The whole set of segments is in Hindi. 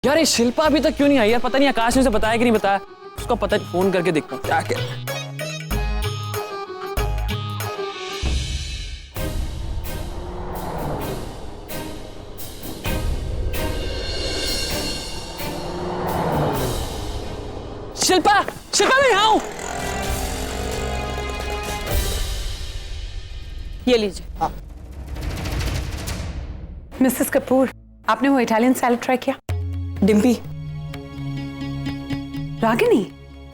यार ये शिल्पा अभी तक क्यों नहीं आई यार? पता नहीं आकाश ने उसे बताया कि नहीं बताया। उसको पता, फोन करके देखता हूँ क्या क्या। शिल्पा, शिल्पा मैं यहाँ हूँ। ये लीजिए। मिसेस कपूर, आपने वो इटालियन सैलेड ट्राई किया? डिम्पी। रागिनी,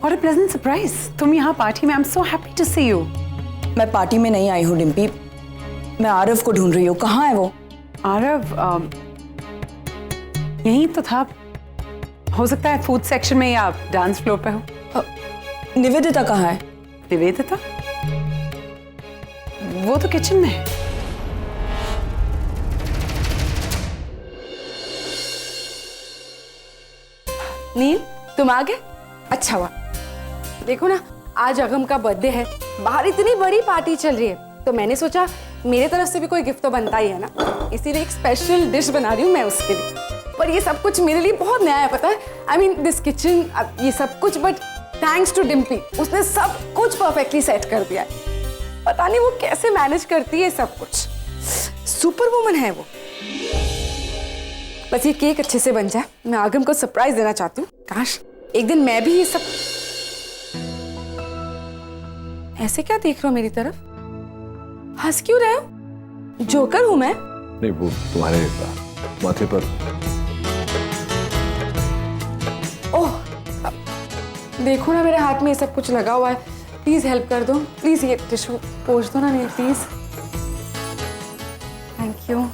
और अ प्लेजेंट सरप्राइज। तुम यहाँ पार्टी में। I am so happy to see you. मैं पार्टी में नहीं आई हूँ डिम्पी, मैं आरव को ढूंढ रही हूँ। कहाँ है वो? आरव यहीं तो था। हो सकता है फूड सेक्शन में या डांस फ्लोर पे हो। निवेदिता कहाँ है? निवेदिता? वो तो किचन में है। नील, तुम आ गए? अच्छा हुआ। देखो ना, आज अगम का बर्थडे है, बाहर इतनी बड़ी पार्टी चल रही है, तो मैंने सोचा मेरे तरफ से भी कोई गिफ्ट तो बनता ही है ना, इसीलिए एक स्पेशल डिश बना रही हूँ मैं उसके लिए। पर ये सब कुछ मेरे लिए बहुत नया है, पता है। आई मीन दिस किचन, ये सब कुछ, बट थैंक्स टू डिम्पी, उसने सब कुछ परफेक्टली सेट कर दिया है। पता नहीं वो कैसे मैनेज करती है सब कुछ। सुपर वुमन है वो। बस ये केक अच्छे से बन जाए, मैं आगम को सरप्राइज देना चाहती हूँ। काश एक दिन मैं भी ये सब। ऐसे क्या देख रहे हो मेरी तरफ? हंस क्यों रहे हो? जोकर हूं मैं? नहीं, वो तुम्हारे माथे पर। ओह, देखो ना मेरे हाथ में ये सब कुछ लगा हुआ है। प्लीज हेल्प कर दो, प्लीज ये टिश्यू पोंछ दो ना नील, प्लीज। Thank you.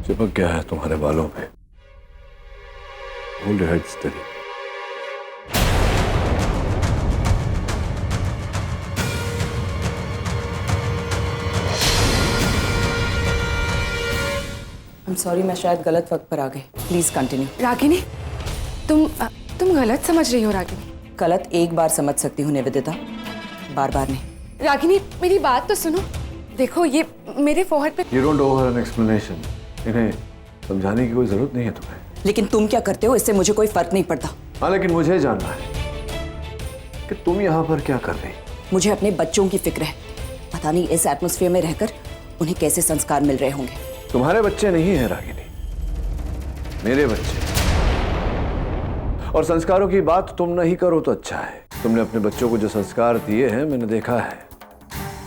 चिपक गया है तुम्हारे बालों पे। Hold your head steady. I'm sorry, मैं शायद गलत वक्त पर आ गई। Please continue. रागिनी, तुम गलत समझ रही हो रागिनी। गलत एक बार समझ सकती हूँ निवेदिता, बार बार नहीं। रागिनी मेरी बात तो सुनो। देखो ये मेरे फोरहेड पे। You don't owe her an explanation. इन्हें समझाने की कोई जरूरत नहीं है तुम्हें। लेकिन तुम क्या करते हो इससे मुझे कोई फर्क नहीं पड़ता। हाँ, लेकिन मुझे जानना है कि तुम यहाँ पर क्या कर रही। मुझे अपने बच्चों की फिक्र है। पता नहीं इस एटमॉस्फेयर में रहकर उन्हें कैसे संस्कार मिल रहे होंगे। तुम्हारे बच्चे नहीं हैं रागिनी, मेरे बच्चे। और संस्कारों की बात तुम नहीं करो तो अच्छा है। तुमने अपने बच्चों को जो संस्कार दिए हैं मैंने देखा है।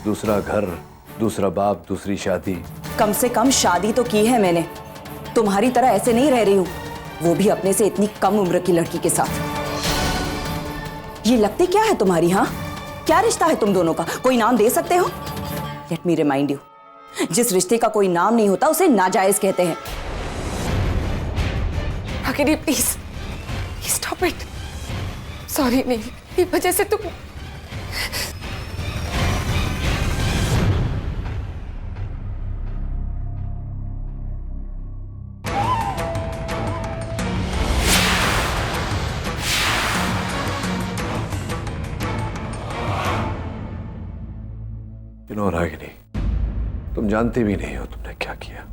दूसरा घर, दूसरा बाप, दूसरी शादी। कम से कम शादी तो की है मैंने। तुम्हारी तरह ऐसे नहीं रह रही हूं, वो भी अपने से इतनी कम उम्र की लड़की के साथ। ये लगती क्या है तुम्हारी? हाँ, क्या रिश्ता है तुम दोनों का? कोई नाम दे सकते हो? लेट मी रिमाइंड यू, जिस रिश्ते का कोई नाम नहीं होता उसे नाजायज कहते हैं। Ragini please stop it. Sorry Neel, ये वजह से तुम। रागिनी, तुम जानती भी नहीं हो तुमने क्या किया।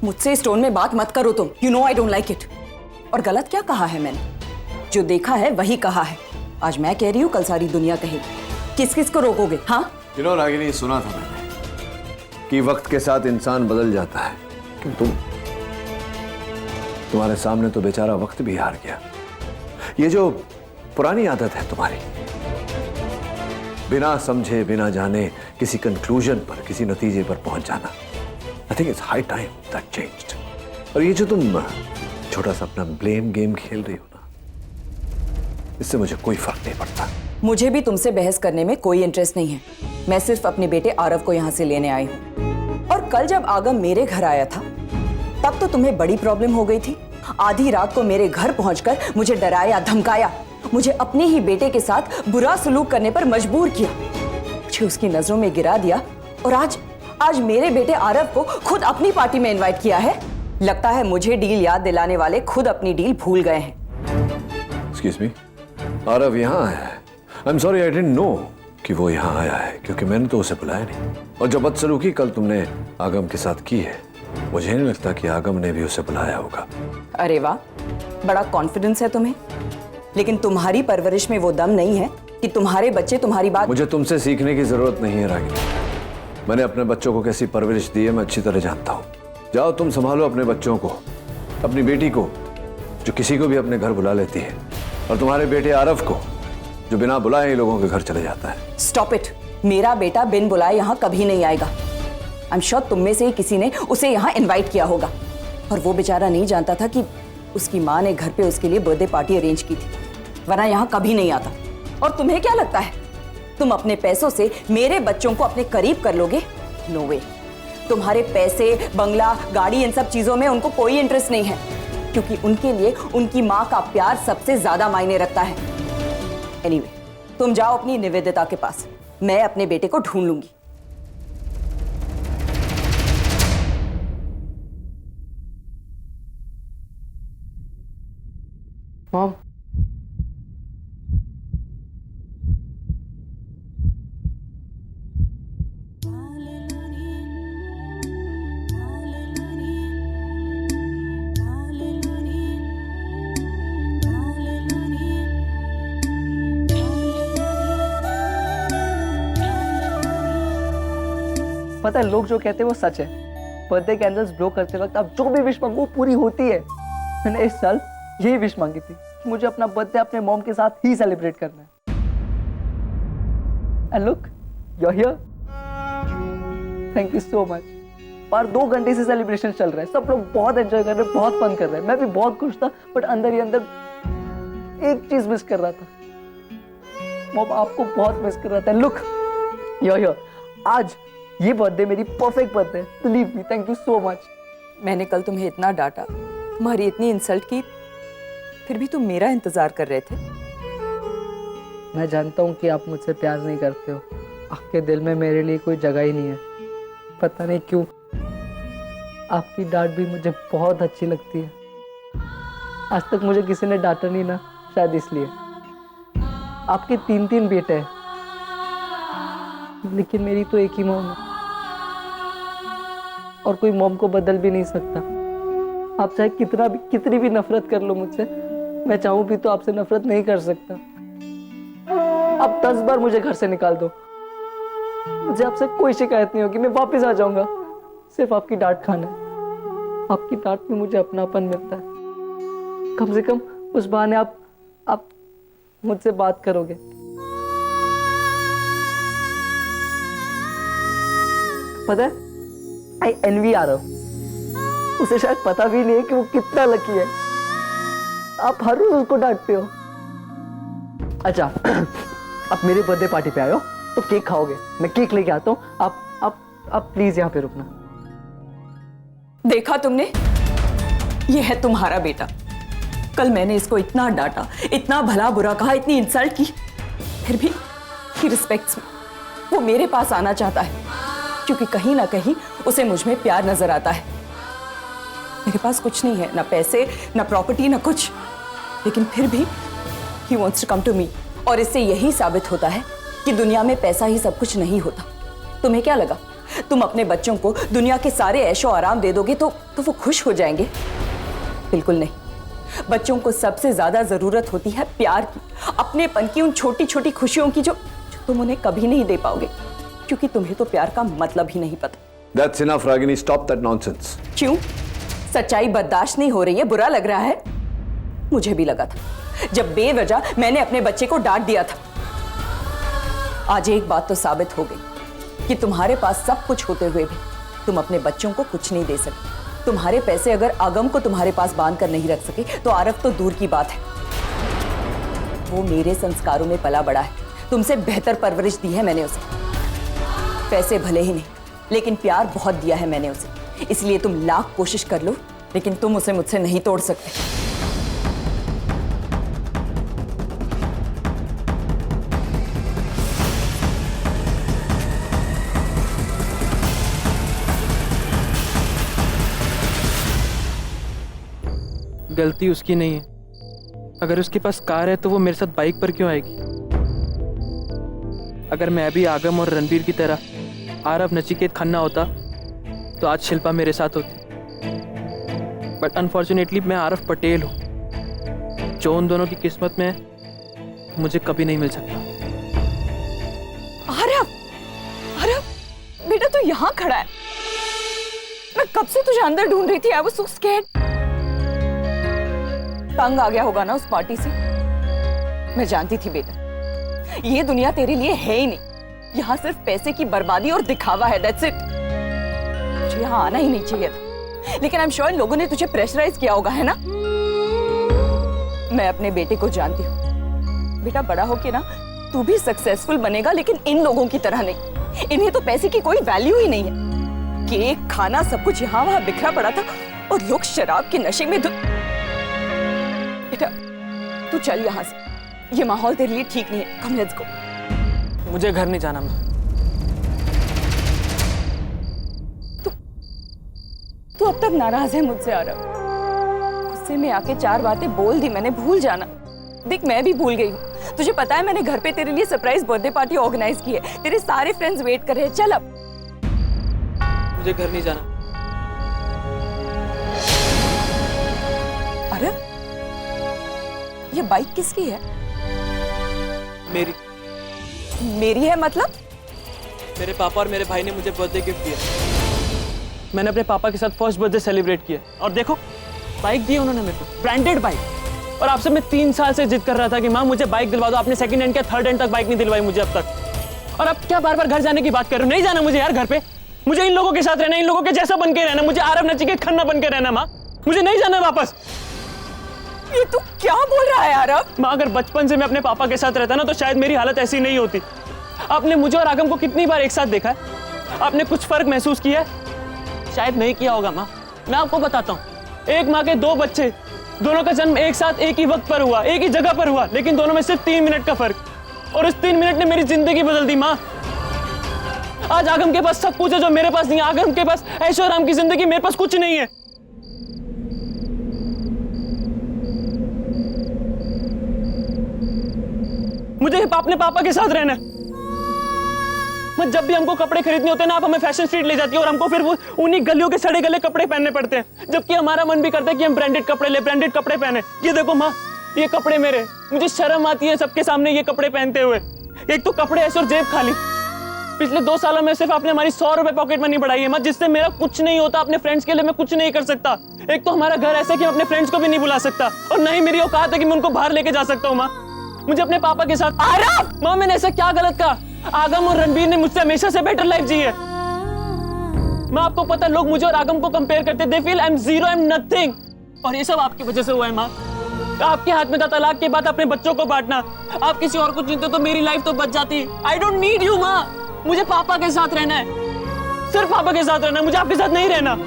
मुझसे इस टोन में बात मत करो तुम। You know I don't like it. और गलत क्या कहा है मैंने? जो देखा है वही कहा है। आज मैं कह रही हूँ, कल सारी दुनिया कहेगी। किस किस को रोकोगे? हाँ रागिनी, सुना था मैंने कि वक्त के साथ इंसान बदल जाता है, लेकिन तुम्हारे सामने तो बेचारा वक्त भी हार गया। ये जो पुरानी आदत है तुम्हारी, बिना समझे बिना जाने किसी कंक्लूजन पर, किसी नतीजे पर पहुंच जाना, I think it's high time that changed. और ये जो तुम छोटा सा अपना ब्लेम गेम खेल रही हो ना, इससे मुझे कोई फर्क नहीं पड़ता। मुझे भी तुमसे बहस करने में कोई इंटरेस्ट नहीं है। मैं सिर्फ अपने बेटे आरव को यहाँ से लेने आई हूँ। और कल जब आगम मेरे घर आया था तब तो तुम्हें बड़ी प्रॉब्लम हो गई थी। आधी रात को मेरे घर पहुंचकर मुझे डराया, धमकाया, मुझे अपने ही बेटे के साथ बुरा सलूक करने पर मजबूर किया, मुझे उसकी नजरों में गिरा दिया। और आज मेरे बेटे आरव को खुद अपनी पार्टी में इनवाइट किया है। लगता है मुझे डील याद दिलाने वाले खुद अपनी डील भूल गए हैं। एक्सक्यूज मी, आरव यहाँ आया है? I am sorry, I didn't know कि वो यहाँ आया है, क्योंकि मैंने तो उसे बुलाया नहीं। और जो बदसलूकी कल तुमने आगम के साथ की है, मुझे नहीं लगता कि आगम ने भी उसे बुलाया होगा। अरे वाह, बड़ा कॉन्फिडेंस है तुम्हें, लेकिन तुम्हारी परवरिश में वो दम नहीं है कि तुम्हारे बच्चे तुम्हारी बात। मुझे तुमसे सीखने की जरूरत नहीं है रागिनी। मैंने अपने बच्चों को कैसी परवरिश दी है मैं अच्छी तरह जानता हूँ। जाओ तुम संभालो अपने बच्चों को, अपनी बेटी को जो किसी को भी अपने घर बुला लेती है, और तुम्हारे बेटे आरव को जो बिना बुलाए ही लोगों के घर चले जाता है। Stop it. मेरा बेटा बिन बुलाए यहाँ कभी नहीं आएगा। आई एम श्योर तुम में से ही किसी ने उसे यहाँ इनवाइट किया होगा, और वो बेचारा नहीं जानता था कि उसकी माँ ने घर पे उसके लिए बर्थडे पार्टी अरेंज की थी, वरना यहाँ कभी नहीं आता। और तुम्हें क्या लगता है तुम अपने पैसों से मेरे बच्चों को अपने करीब कर लोगे? नो वे। तुम्हारे पैसे, बंगला, गाड़ी, इन सब चीजों में उनको कोई इंटरेस्ट नहीं है, क्योंकि उनके लिए उनकी माँ का प्यार सबसे ज्यादा मायने रखता है। एनीवे, तुम जाओ अपनी निवेदिता के पास, मैं अपने बेटे को ढूंढ लूंगी। मॉम, पता है लोग जो कहते हैं वो सच है। बर्थडे कैंडल्स ब्लो करते वक्त आप जो भी विश मांगो वो पूरी होती है। मैंने इस साल यही विश मांगी थी कि मुझे अपना बर्थडे अपने मॉम के साथ ही सेलिब्रेट करना है। And look, you are here. Thank you so much. और 2 घंटे से सेलिब्रेशन चल रहा है, सब लोग बहुत एंजॉय कर रहे हैं, बहुत फन कर रहे हैं। मैं भी बहुत खुश था, बट अंदर ही अंदर एक चीज मिस कर रहा था। मॉम आपको बहुत मिस कर रहा था। Look, you are here. आज ये बर्थडे मेरी परफेक्ट बर्थडे है, believe me. Thank you so much. मैंने कल तुम्हें इतना डांटा, तुम्हारी इतनी इंसल्ट की, फिर भी तुम मेरा इंतजार कर रहे थे। मैं जानता हूँ कि आप मुझसे प्यार नहीं करते हो, आपके दिल में मेरे लिए कोई जगह ही नहीं है। पता नहीं क्यों आपकी डांट भी मुझे बहुत अच्छी लगती है। आज तक मुझे किसी ने डांटा नहीं ना, शायद इसलिए। आपके 3 बेटे हैं, लेकिन मेरी तो एक ही मॉम है, और कोई मॉम को बदल भी नहीं सकता। आप चाहे कितनी भी नफरत कर लो मुझसे, मैं चाहूं भी तो आपसे नफरत नहीं कर सकता। आप 10 बार मुझे घर से निकाल दो, मुझे आपसे कोई शिकायत नहीं होगी, मैं वापस आ जाऊंगा। सिर्फ आपकी डांट खाना है। आपकी डांट में मुझे अपनापन मिलता है। कम से कम उस बहाने आप मुझसे बात करोगे। पता है, आई एनवी आरव। उसे शायद पता भी नहीं है कि वो कितना लकी है। आप हर रोज उसको डांटते हो। अच्छा, आप मेरे बर्थडे पार्टी पे आए हो तो केक खाओगे, मैं केक लेके आता हूँ। आप प्लीज यहाँ पे रुकना। देखा तुमने, ये है तुम्हारा बेटा। कल मैंने इसको इतना डांटा, इतना भला बुरा कहा, इतनी इंसल्ट की, फिर भी ही रिस्पेक्ट्स मी। वो मेरे पास आना चाहता है, क्योंकि कहीं ना कहीं उसे मुझ में प्यार नजर आता है। मेरे पास कुछ नहीं है, ना पैसे, ना प्रॉपर्टी, ना कुछ, लेकिन फिर भी he wants to come to me. और इससे यही साबित होता है कि दुनिया में पैसा ही सब कुछ नहीं होता। तुम्हें क्या लगा तुम अपने बच्चों को दुनिया के सारे ऐशो आराम दे दोगे तो वो खुश हो जाएंगे? बिल्कुल नहीं। बच्चों को सबसे ज्यादा जरूरत होती है प्यार की, अपनेपन की, उन छोटी छोटी खुशियों की जो तुम उन्हें कभी नहीं दे पाओगे, क्योंकि तुम्हें तो प्यार का मतलब ही नहीं पता। That's enough, Ragini, stop that nonsense. क्यों? सच्चाई बर्दाश्त नहीं हो रही है? बुरा लग रहा है? मुझे भी लगा था जब बेवजह मैंने अपने बच्चे को डांट दिया था। आज एक बात तो साबित हो गई कि तुम्हारे पास सब कुछ होते हुए भी तुम अपने बच्चों को कुछ नहीं दे सके। तुम्हारे पैसे अगर आगम को तुम्हारे पास बांध कर नहीं रख सके तो आरव तो दूर की बात है। वो मेरे संस्कारों में पला बड़ा है, तुमसे बेहतर परवरिश दी है मैंने उसे। पैसे भले ही नहीं, लेकिन प्यार बहुत दिया है मैंने उसे। इसलिए तुम लाख कोशिश कर लो, लेकिन तुम उसे मुझसे नहीं तोड़ सकते। गलती उसकी नहीं है, अगर उसके पास कार है तो वो मेरे साथ बाइक पर क्यों आएगी? अगर मैं भी आगम और रणबीर की तरह आरव नचिकेत खन्ना होता तो आज शिल्पा मेरे साथ होती। बट अनफॉर्चुनेटली मैं आरव पटेल हूँ, जो उन दोनों की किस्मत में है, मुझे कभी नहीं मिल सकता। आरव, आरव, बेटा तू यहाँ खड़ा है। मैं कब से तुझे अंदर ढूंढ रही थी। I was so scared. तंग आ गया होगा ना उस पार्टी से। मैं जानती थी बेटा, ये दुनिया तेरे लिए है ही नहीं। यहाँ सिर्फ पैसे की बर्बादी और दिखावा है। That's it. तुझे यहाँ आना ही नहीं चाहिए था, लेकिन आई एम श्योर लोगों ने तुझे प्रेशराइज किया होगा, है ना? मैं अपने बेटे को जानती हूँ। बेटा बड़ा हो के ना तू भी सक्सेसफुल बनेगा, लेकिन इन लोगों की तरह नहीं। इन्हें तो पैसे की कोई वैल्यू ही नहीं है। केक, खाना, सब कुछ यहाँ वहां बिखरा पड़ा था और लोग शराब के नशे में बेटा तू चल यहाँ से। ये माहौल तेरे लिए ठीक नहीं है। Come let's go. मुझे घर नहीं जाना। मैं तू अब तक नाराज है मुझसे आ रहा। गुस्से में आके 4 बातें बोल दी मैंने। भूल जाना। देख मैं भी भूल गई हूँ। तुझे पता है मैंने घर पे तेरे लिए सरप्राइज बर्थडे पार्टी ऑर्गेनाइज की है। तेरे सारे फ्रेंड्स वेट कर रहे हैं। चल अब। मुझे घर नहीं जाना। अरे ये बाइक किसकी है? मेरी मेरी है मतलब? मेरे पापा और मेरे भाई ने मुझे बर्थडे गिफ्ट दिया। मैंने अपने पापा के साथ फर्स्ट बर्थडे सेलिब्रेट किया और देखो बाइक दी उन्होंने मेरे को, ब्रांडेड बाइक। और आपसे मैं 3 साल से जिद कर रहा था कि माँ मुझे बाइक दिलवा दो। आपने सेकंड हैंड क्या थर्ड हैंड तक बाइक नहीं दिलवाई मुझे अब तक। और अब क्या बार बार घर जाने की बात कर रहे हो? नहीं जाना मुझे यार घर पे। मुझे इन लोगों के साथ रहना, इन लोगों के जैसा बन के रहना। मुझे आरव नचिकेत खन्ना बन के रहना। माँ मुझे नहीं जाना वापस। ये तू क्या बोल रहा है आरव? माँ अगर बचपन से मैं अपने पापा के साथ रहता ना तो शायद मेरी हालत ऐसी नहीं होती। आपने मुझे और आगम को कितनी बार एक साथ देखा है? आपने कुछ फर्क महसूस किया है? शायद नहीं किया होगा माँ। मैं आपको बताता हूँ, एक माँ के 2 बच्चे, दोनों का जन्म एक साथ एक ही वक्त पर हुआ, एक ही जगह पर हुआ, लेकिन दोनों में सिर्फ 3 मिनट का फर्क। और इस 3 मिनट ने मेरी जिंदगी बदल दी माँ। आज आगम के पास सब कुछ है जो मेरे पास नहीं है। आगम के पास ऐशो आराम की जिंदगी, मेरे पास कुछ नहीं है। मुझे अपने पापा के साथ रहना है। जब भी हमको कपड़े खरीदने होते हैं ना, आप हमें फैशन स्ट्रीट ले जाती है और हमको फिर वो उन्हीं गलियों के सड़े गले कपड़े पहनने पड़ते हैं, जबकि हमारा मन भी करता है कि हम ब्रांडेड कपड़े ले, ब्रांडेड कपड़े पहने। ये देखो माँ, ये कपड़े मेरे, मुझे शर्म आती है सबके सामने ये कपड़े पहनते हुए। एक तो कपड़े ऐसे और जेब खाली। पिछले 2 सालों में सिर्फ आपने हमारी 100 रुपए पॉकेट मनी बढ़ाई है माँ, जिससे मेरा कुछ नहीं होता। अपने फ्रेंड्स के लिए मैं कुछ नहीं कर सकता। एक तो हमारा घर ऐसा कि मैं अपने फ्रेंड्स को भी नहीं बुला सकता, और न ही मेरी औकात है कि मैं उनको बाहर लेके जा सकता हूँ माँ। मुझे अपने पापा के साथ। आरव! माँ मैंने ऐसा क्या गलत कहा? आगम और रणबीर ने मुझसे हमेशा से बेटर लाइफ जी है। माँ आपको पता है लोग मुझे और आगम को कंपेयर करते, they feel I am zero, I am nothing. और ये सब आपकी वजह से हुआ है माँ। आपके हाथ में था तलाक के बाद अपने बच्चों को बांटना। आप किसी और को चुनते तो मेरी लाइफ तो बच जाती। आई डोंट नीड यू माँ। मुझे पापा के साथ रहना है, सिर्फ पापा के साथ रहना है। मुझे आपके साथ नहीं रहना।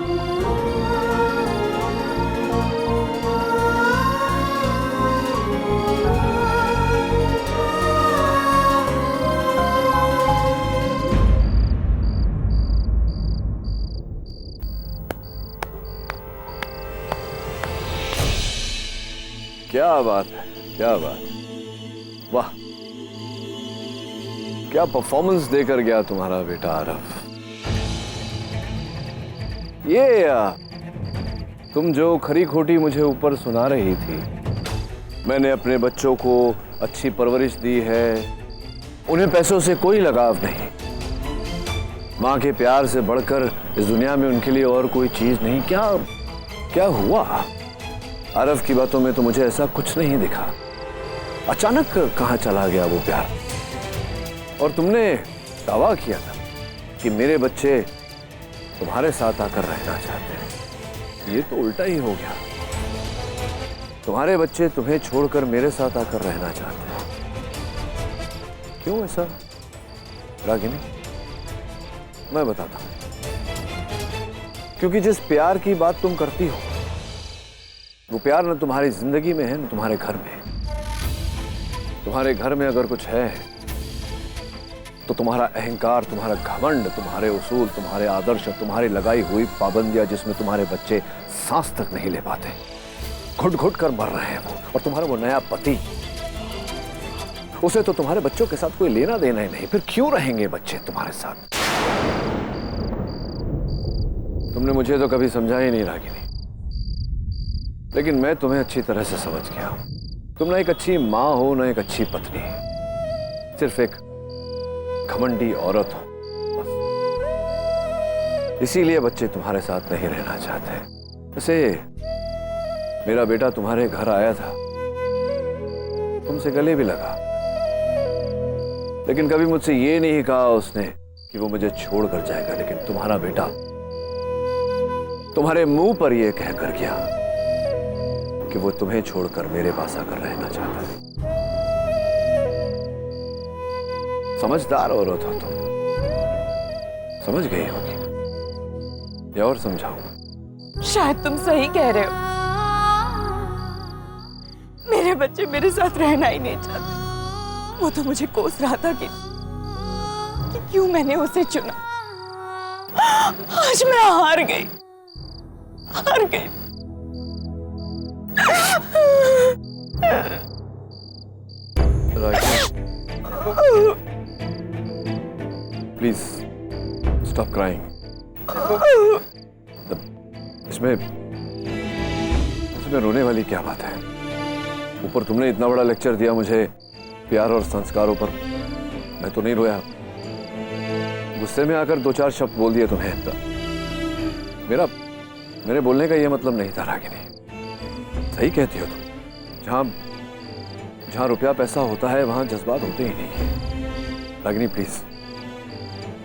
क्या बात है, क्या बात, वाह, क्या परफॉर्मेंस देकर गया तुम्हारा बेटा आरव। तुम जो खरी खोटी मुझे ऊपर सुना रही थी, मैंने अपने बच्चों को अच्छी परवरिश दी है, उन्हें पैसों से कोई लगाव नहीं, माँ के प्यार से बढ़कर इस दुनिया में उनके लिए और कोई चीज नहीं। क्या क्या हुआ? आरव की बातों में तो मुझे ऐसा कुछ नहीं दिखा। अचानक कहाँ चला गया वो प्यार? और तुमने दावा किया था कि मेरे बच्चे तुम्हारे साथ आकर रहना चाहते हैं। ये तो उल्टा ही हो गया। तुम्हारे बच्चे तुम्हें छोड़कर मेरे साथ आकर रहना चाहते हैं। क्यों ऐसा रागिनी? मैं बताता हूं। क्योंकि जिस प्यार की बात तुम करती हो, वो प्यार न तुम्हारी जिंदगी में है न तुम्हारे घर में। तुम्हारे घर में अगर कुछ है तो तुम्हारा अहंकार, तुम्हारा घमंड, तुम्हारे उसूल, तुम्हारे आदर्श, तुम्हारी लगाई हुई पाबंदियां जिसमें तुम्हारे बच्चे सांस तक नहीं ले पाते। घुट घुट कर मर रहे हैं वो, और तुम्हारा वो नया पति, उसे तो तुम्हारे बच्चों के साथ कोई लेना देना ही नहीं, फिर क्यों रहेंगे बच्चे तुम्हारे साथ? तुमने मुझे तो कभी समझा ही नहीं रागिनी, लेकिन मैं तुम्हें अच्छी तरह से समझ गया हूं। तुम ना एक अच्छी माँ हो, ना एक अच्छी पत्नी, सिर्फ एक घमंडी औरत हो बस। इसीलिए बच्चे तुम्हारे साथ नहीं रहना चाहते। वैसे मेरा बेटा तुम्हारे घर आया था, तुमसे गले भी लगा, लेकिन कभी मुझसे ये नहीं कहा उसने कि वो मुझे छोड़ कर जाएगा। लेकिन तुम्हारा बेटा तुम्हारे मुंह पर यह कहकर गया कि वो तुम्हें छोड़कर मेरे पास आकर रहना चाहता है। समझदार औरत हो तुम, समझ गई होगी, या और समझाऊं? शायद तुम सही कह रहे हो। मेरे बच्चे मेरे साथ रहना ही नहीं चाहते। वो तो मुझे कोस रहा था कि क्यों मैंने उसे चुना। आज मैं हार गई। Please stop crying. इसमें रोने वाली क्या बात है? ऊपर तुमने इतना बड़ा लेक्चर दिया मुझे प्यार और संस्कारों पर, मैं तो नहीं रोया। गुस्से में आकर 2-4 शब्द बोल दिए तुम्हें। मेरे बोलने का यह मतलब नहीं था रागिनी। सही कहती हो तुम, जहां रुपया पैसा होता है वहां जज्बात होते ही नहीं। रागिनी प्लीज,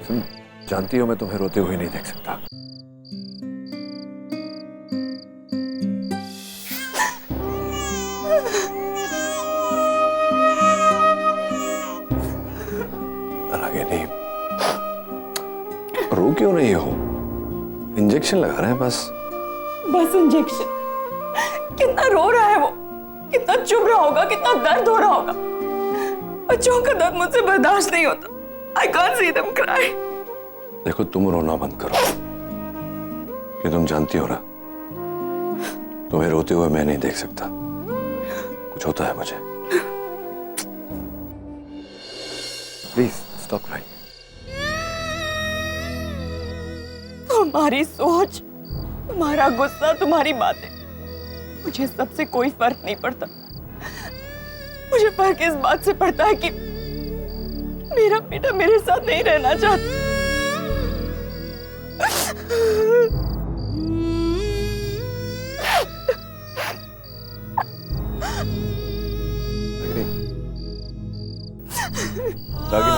तुम जानती हो मैं तुम्हें रोते हुए नहीं देख सकता। रागिनी रो क्यों नहीं हो? इंजेक्शन लगा रहे हैं बस इंजेक्शन। कितना रो रहा है वो, कितना चुभ रहा होगा, कितना दर्द हो रहा होगा। बच्चों का दर्द मुझसे बर्दाश्त नहीं होता। I can't see them cry। देखो तुम रोना बंद करो, कि तुम जानती हो ना, तुम्हें रोते हुए मैं नहीं देख सकता। कुछ होता है मुझे। Please stop crying. तुम्हारी सोच, तुम्हारा गुस्सा, तुम्हारी बातें, मुझे सबसे कोई फर्क नहीं पड़ता। मुझे फर्क इस बात से पड़ता है कि मेरा बेटा मेरे साथ नहीं रहना चाहता। रागिनी,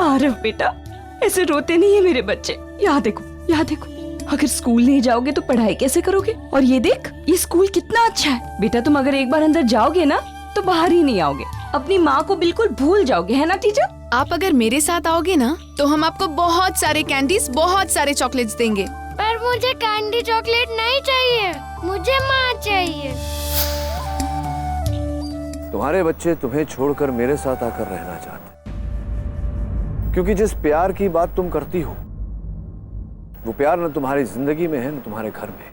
आरव बेटा, ऐसे रोते नहीं है मेरे बच्चे। यहाँ देखो, यहाँ देखो। अगर स्कूल नहीं जाओगे तो पढ़ाई कैसे करोगे? और ये देख, ये स्कूल कितना अच्छा है बेटा। तुम अगर एक बार अंदर जाओगे ना तो बाहर ही नहीं आओगे। अपनी माँ को बिल्कुल भूल जाओगे, है ना टीचर? आप अगर मेरे साथ आओगे ना तो हम आपको बहुत सारे कैंडीज, बहुत सारे चॉकलेट्स देंगे। पर मुझे कैंडी चॉकलेट नहीं चाहिए, मुझे माँ चाहिए। तुम्हारे बच्चे तुम्हें छोड़कर मेरे साथ आकर रहना चाहते, क्योंकि जिस प्यार की बात तुम करती हो वो प्यार न तुम्हारी जिंदगी में है न तुम्हारे घर में।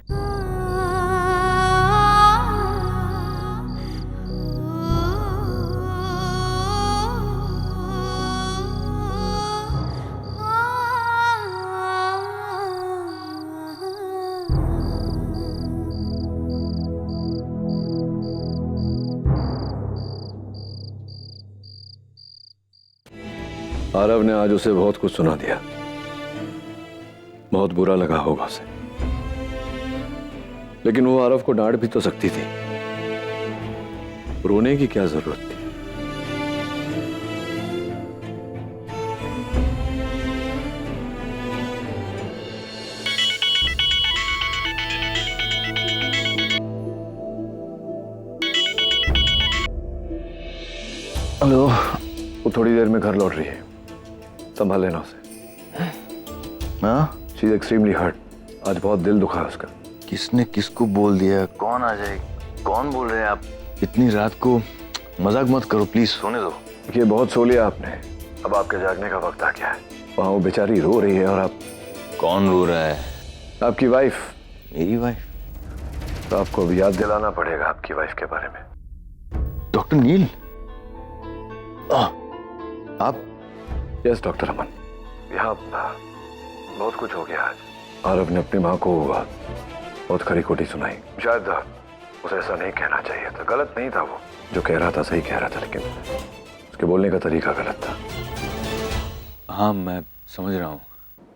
आरव ने आज उसे बहुत कुछ सुना दिया, बहुत बुरा लगा होगा उसे, लेकिन वो आरव को डांट भी तो सकती थी। रोने की क्या जरूरत थी? थोड़ी देर में घर लौट रही है, संभाल लेना उसे। हाँ, शी इज एक्सट्रीमली हर्ट। आज बहुत दिल दुखा है उसका। किसने किसको बोल दिया? कौन आ जाए? कौन बोल रहे हैं आप? इतनी रात को मजाक मत करो प्लीज, सोने दो। देखिए बहुत सो लिया आपने, अब आपके जागने का वक्त आ गया है। वहाँ वो बेचारी रो रही है और आप। कौन रो रहा है? आपकी वाइफ। मेरी वाइफ? तो आपको अब याद दिलाना पड़ेगा आपकी वाइफ के बारे में। डॉक्टर नील, आप? यस डॉक्टर अमन, यहाँ बहुत कुछ हो गया आज। आरव ने अपनी माँ को बहुत खरी खोटी सुनाई। शायद उसे ऐसा नहीं कहना चाहिए था, गलत नहीं था वो जो कह रहा था, सही कह रहा था, लेकिन उसके बोलने का तरीका गलत था। हाँ मैं समझ रहा हूँ।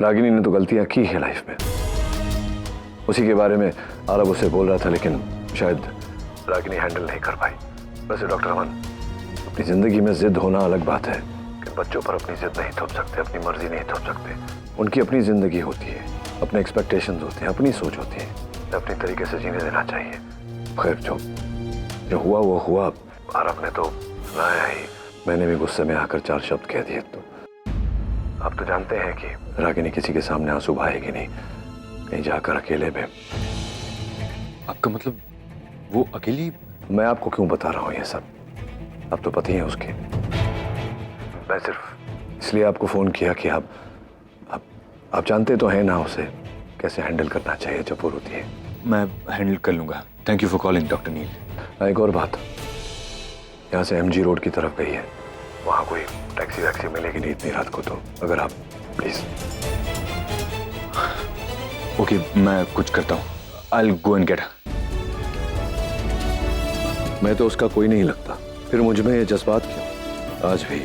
रागिनी ने तो गलतियां की है लाइफ में, उसी के बारे में आरव उसे बोल रहा था, लेकिन शायद रागिनी हैंडल नहीं कर पाई। वैसे डॉक्टर अमन, अपनी जिंदगी में जिद होना अलग बात है कि बच्चों पर अपनी जिद नहीं थोप सकते, अपनी मर्जी नहीं थोप सकते। उनकी अपनी जिंदगी होती है, अपने एक्सपेक्टेशंस होते हैं, अपनी सोच होती है, अपनी तरीके से जीने देना चाहिए। खैर जो हुआ वो हुआ। आरव ने तो सुनाया ही, मैंने भी गुस्से में आकर 4 शब्द कह दिए। तो आप तो जानते हैं कि रागिनी किसी के सामने आंसू बहाएगी नहीं, कहीं जाकर अकेले में। आपका मतलब वो अकेली? मैं आपको क्यों बता रहा हूँ ये सब, आप तो पति हैं उसके। मैं सिर्फ इसलिए आपको फोन किया कि आप जानते तो हैं ना उसे कैसे हैंडल करना चाहिए जब वो रोती है। मैं हैंडल कर लूंगा। Thank you for calling doctor Neel. एक और बात, यहाँ से MG रोड की तरफ गई है, वहाँ कोई टैक्सी वैक्सी मिलेगी नहीं इतनी रात को, तो अगर आप प्लीज। ओके, मैं कुछ करता हूँ। I will go and get. मैं तो उसका कोई नहीं लगता, फिर मुझ में ये जज्बात क्यों? आज भी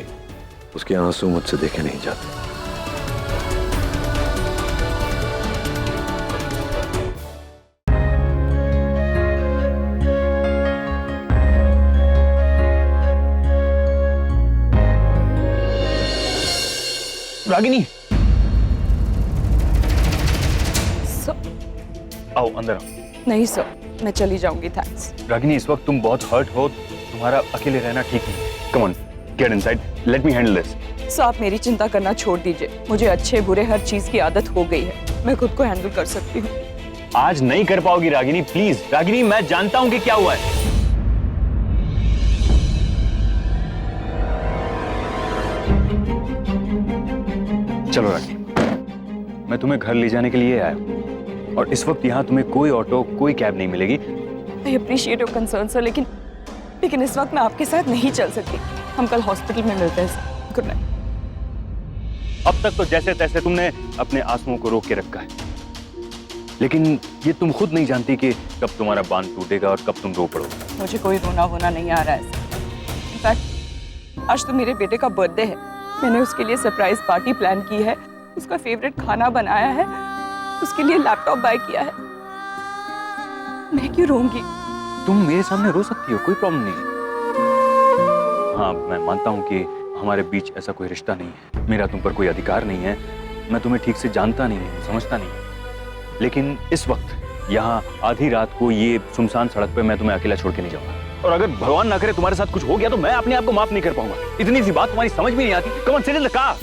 उसके आंसू मुझसे देखे नहीं जाते। रागिनी, सर आओ अंदर आओ। नहीं सर, मैं चली जाऊंगी, थैंक्स। रागिनी, इस वक्त तुम बहुत हर्ट हो, तुम्हारा अकेले रहना ठीक नहीं। Come on, get inside, let me handle this. Sir आप मेरी चिंता करना छोड़ दीजिए, मुझे अच्छे बुरे हर चीज की आदत हो गई है, मैं खुद को हैंडल कर सकती हूँ। आज नहीं कर पाओगी रागिनी, प्लीज। रागिनी, मैं जानता हूं कि क्या हुआ है। चलो रागिनी, मैं तुम्हें घर ले जाने के लिए आया हूं, और इस वक्त यहाँ तुम्हें कोई ऑटो, कोई कैब नहीं मिलेगी। I appreciate your concern sir, लेकिन इस वक्त मैं आपके साथ नहीं चल सकती। हम कल हॉस्पिटल में मिलते हैं सर। Good night. अब तक तो जैसे तैसे तुमने अपने आंसुओं को रोक के रखा है, लेकिन ये तुम खुद नहीं जानती कि कब तुम्हारा बांध टूटेगा और कब तुम रो पड़ोगे। मुझे कोई रोना वोना नहीं आ रहा है सर। इनफैक्ट आज तो मेरे बेटे का बर्थडे है, मैंने उसके लिए सरप्राइज पार्टी प्लान की है, उसका फेवरेट खाना बनाया है, उसके लिए लैपटॉप बाय किया है। मैं क्यों रोऊंगी? तुम मेरे सामने रो सकती हो, कोई प्रॉब्लम नहीं है। हाँ, मैं मानता हूँ कि हमारे बीच ऐसा कोई रिश्ता नहीं है, मेरा तुम पर कोई अधिकार नहीं है, मैं तुम्हें ठीक से जानता नहीं हूँ, समझता नहीं हूँ। लेकिन इस वक्त यहाँ आधी रात को ये सुनसान सड़क पे मैं तुम्हें अकेला छोड़ के नहीं जाऊंगा, और अगर भगवान ना करे तुम्हारे साथ कुछ हो गया तो मैं अपने आप को माफ नहीं कर पाऊंगा। इतनी सी बात तुम्हारी समझ में नहीं आती। Come on, sit in the car.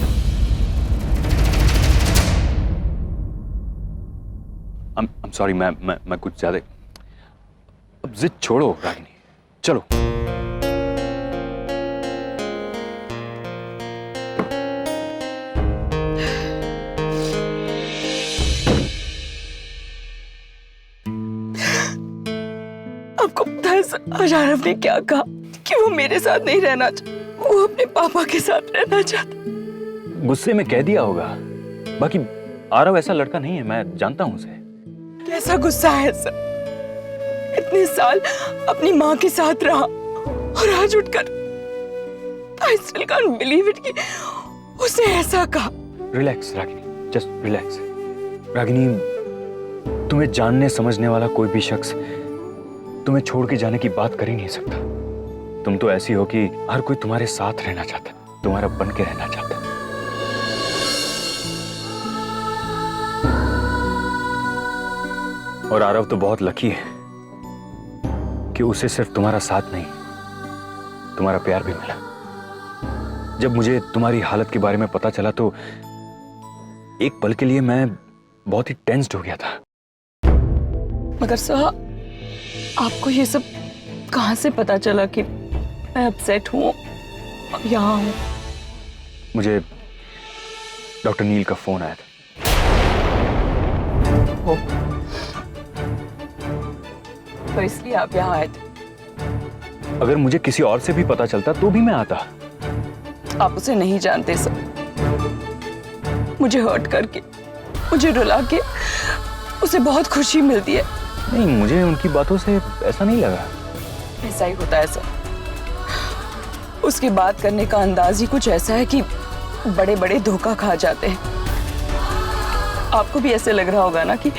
I'm sorry, मैं कुछ ज्यादा। अब जिद छोड़ो रागिनी, चलो। आपको पता है सर, आज आरव ने क्या कहा कि वो मेरे साथ नहीं रहना चाहता, वो अपने पापा के साथ रहना चाहता। गुस्से में कह दिया होगा, बाकी आरव ऐसा लड़का नहीं है, मैं जानता हूं उसे। कैसा गुस्सा है सर, इतने साल अपनी माँ के साथ रहा और आज उठकर I still can't believe it कि उसने ऐसा कहा। Relax Ragini, just relax. Ragini, तुम्हें जानने समझने वाला कोई भी शख्स तुम्हें छोड़ के जाने की बात कर ही नहीं सकता। तुम तो ऐसी हो कि हर कोई तुम्हारे साथ रहना चाहता, तुम्हारा बन के रहना चाहता। और आरव तो बहुत लकी है कि उसे सिर्फ तुम्हारा साथ नहीं, तुम्हारा प्यार भी मिला। जब मुझे तुम्हारी हालत के बारे में पता चला तो एक पल के लिए मैं बहुत ही टेंस्ड हो गया था। मगर साहब, आपको ये सब कहाँ से पता चला कि मैं अपसेट हूँ और यहाँ हूँ? मुझे डॉक्टर नील का फोन आया था। तो इसलिए आप यहाँ आए थे? अगर मुझे किसी और से भी पता चलता तो भी मैं आता। आप उसे नहीं जानते सर। मुझे हर्ट करके, मुझे रुला के उसे बहुत खुशी मिलती है। नहीं, मुझे उनकी बातों से ऐसा नहीं लगा। ऐसा ही होता है सर। उसकी बात करने का अंदाज ही कुछ ऐसा है कि बड़े बड़े धोखा खा जाते हैं। आपको भी ऐसे लग रहा होगा ना कि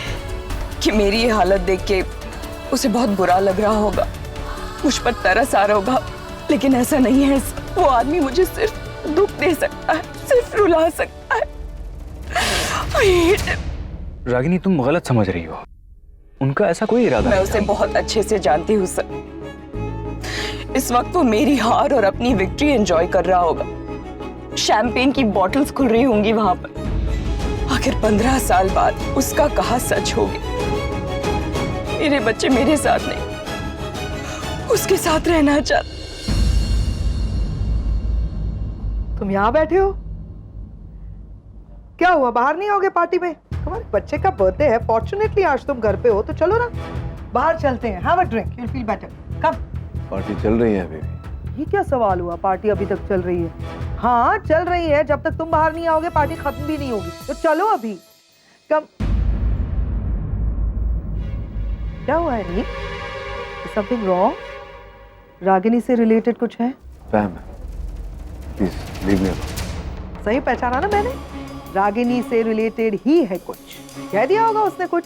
मेरी ये हालत देख के उसे बहुत बुरा लग रहा होगा, मुझ पर तरस आ रहा होगा, लेकिन ऐसा नहीं है। वो आदमी मुझे सिर्फ दुख दे सकता है, सिर्फ रुला सकता है। रागिनी, तुम गलत समझ रही हो। उनका ऐसा कोई इरादा मैं नहीं उसे बहुत अच्छे से जानती हूँ सर। इस वक्त वो मेरी हार और अपनी विक्ट्री एंजॉय कर रहा होगा। शैंपेन की बॉटल्स खुल रही होंगी वहां पर। आखिर 15 साल बाद उसका कहा सच हो गया। मेरे बच्चे मेरे साथ नहीं, उसके साथ रहना चाहते। तुम यहाँ बैठे हो? क्या हुआ, बाहर नहीं आओगे पार्टी में? तुम्हारे बच्चे का बर्थडे है, फॉर्चुनेटली आज तुम घर पे हो, तो चलो ना बाहर चलते हैं। Have a drink, you will feel better. Come. Party चल रही है अभी भी? ये क्या सवाल हुआ, पार्टी अभी तक चल रही है? हाँ चल रही है, जब तक तुम बाहर नहीं आओगे पार्टी खत्म भी नहीं होगी, तो चलो अभी। कम। क्या हुआ है नी? Something wrong? रागिनी से रिलेटेड कुछ है? Fam, please leave me alone. सही पहचाना ना मैंने? रागिनी से रिलेटेड ही है कुछ। कह दिया होगा उसने कुछ,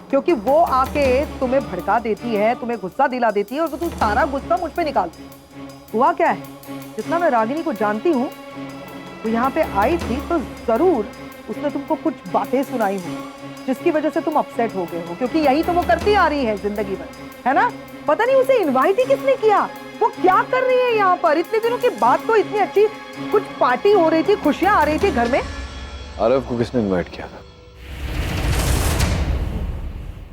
क्योंकि वो आके तुम्हें भड़का देती है, तुम्हें गुस्सा दिला देती है और वो तुम सारा गुस्सा मुझ पे निकालती है। हुआ क्या है, जितना मैं रागिनी को जानती हूँ, तो यहाँ पे आई थी तो जरूर उसने तुमको कुछ बातें सुनाई होंगी जिसकी वजह से तुम अपसेट हो गए हो, क्योंकि यही तो वो करती आ रही है जिंदगी भर, है ना? पता नहीं उसे इनवाइट ही किसने किया, वो क्या कर रही है यहाँ पर? इतने दिनों के बाद तो इतनी अच्छी कुछ पार्टी हो रही थी, खुशियां आ रही थी घर में। आरव को किसने इनवाइट किया था?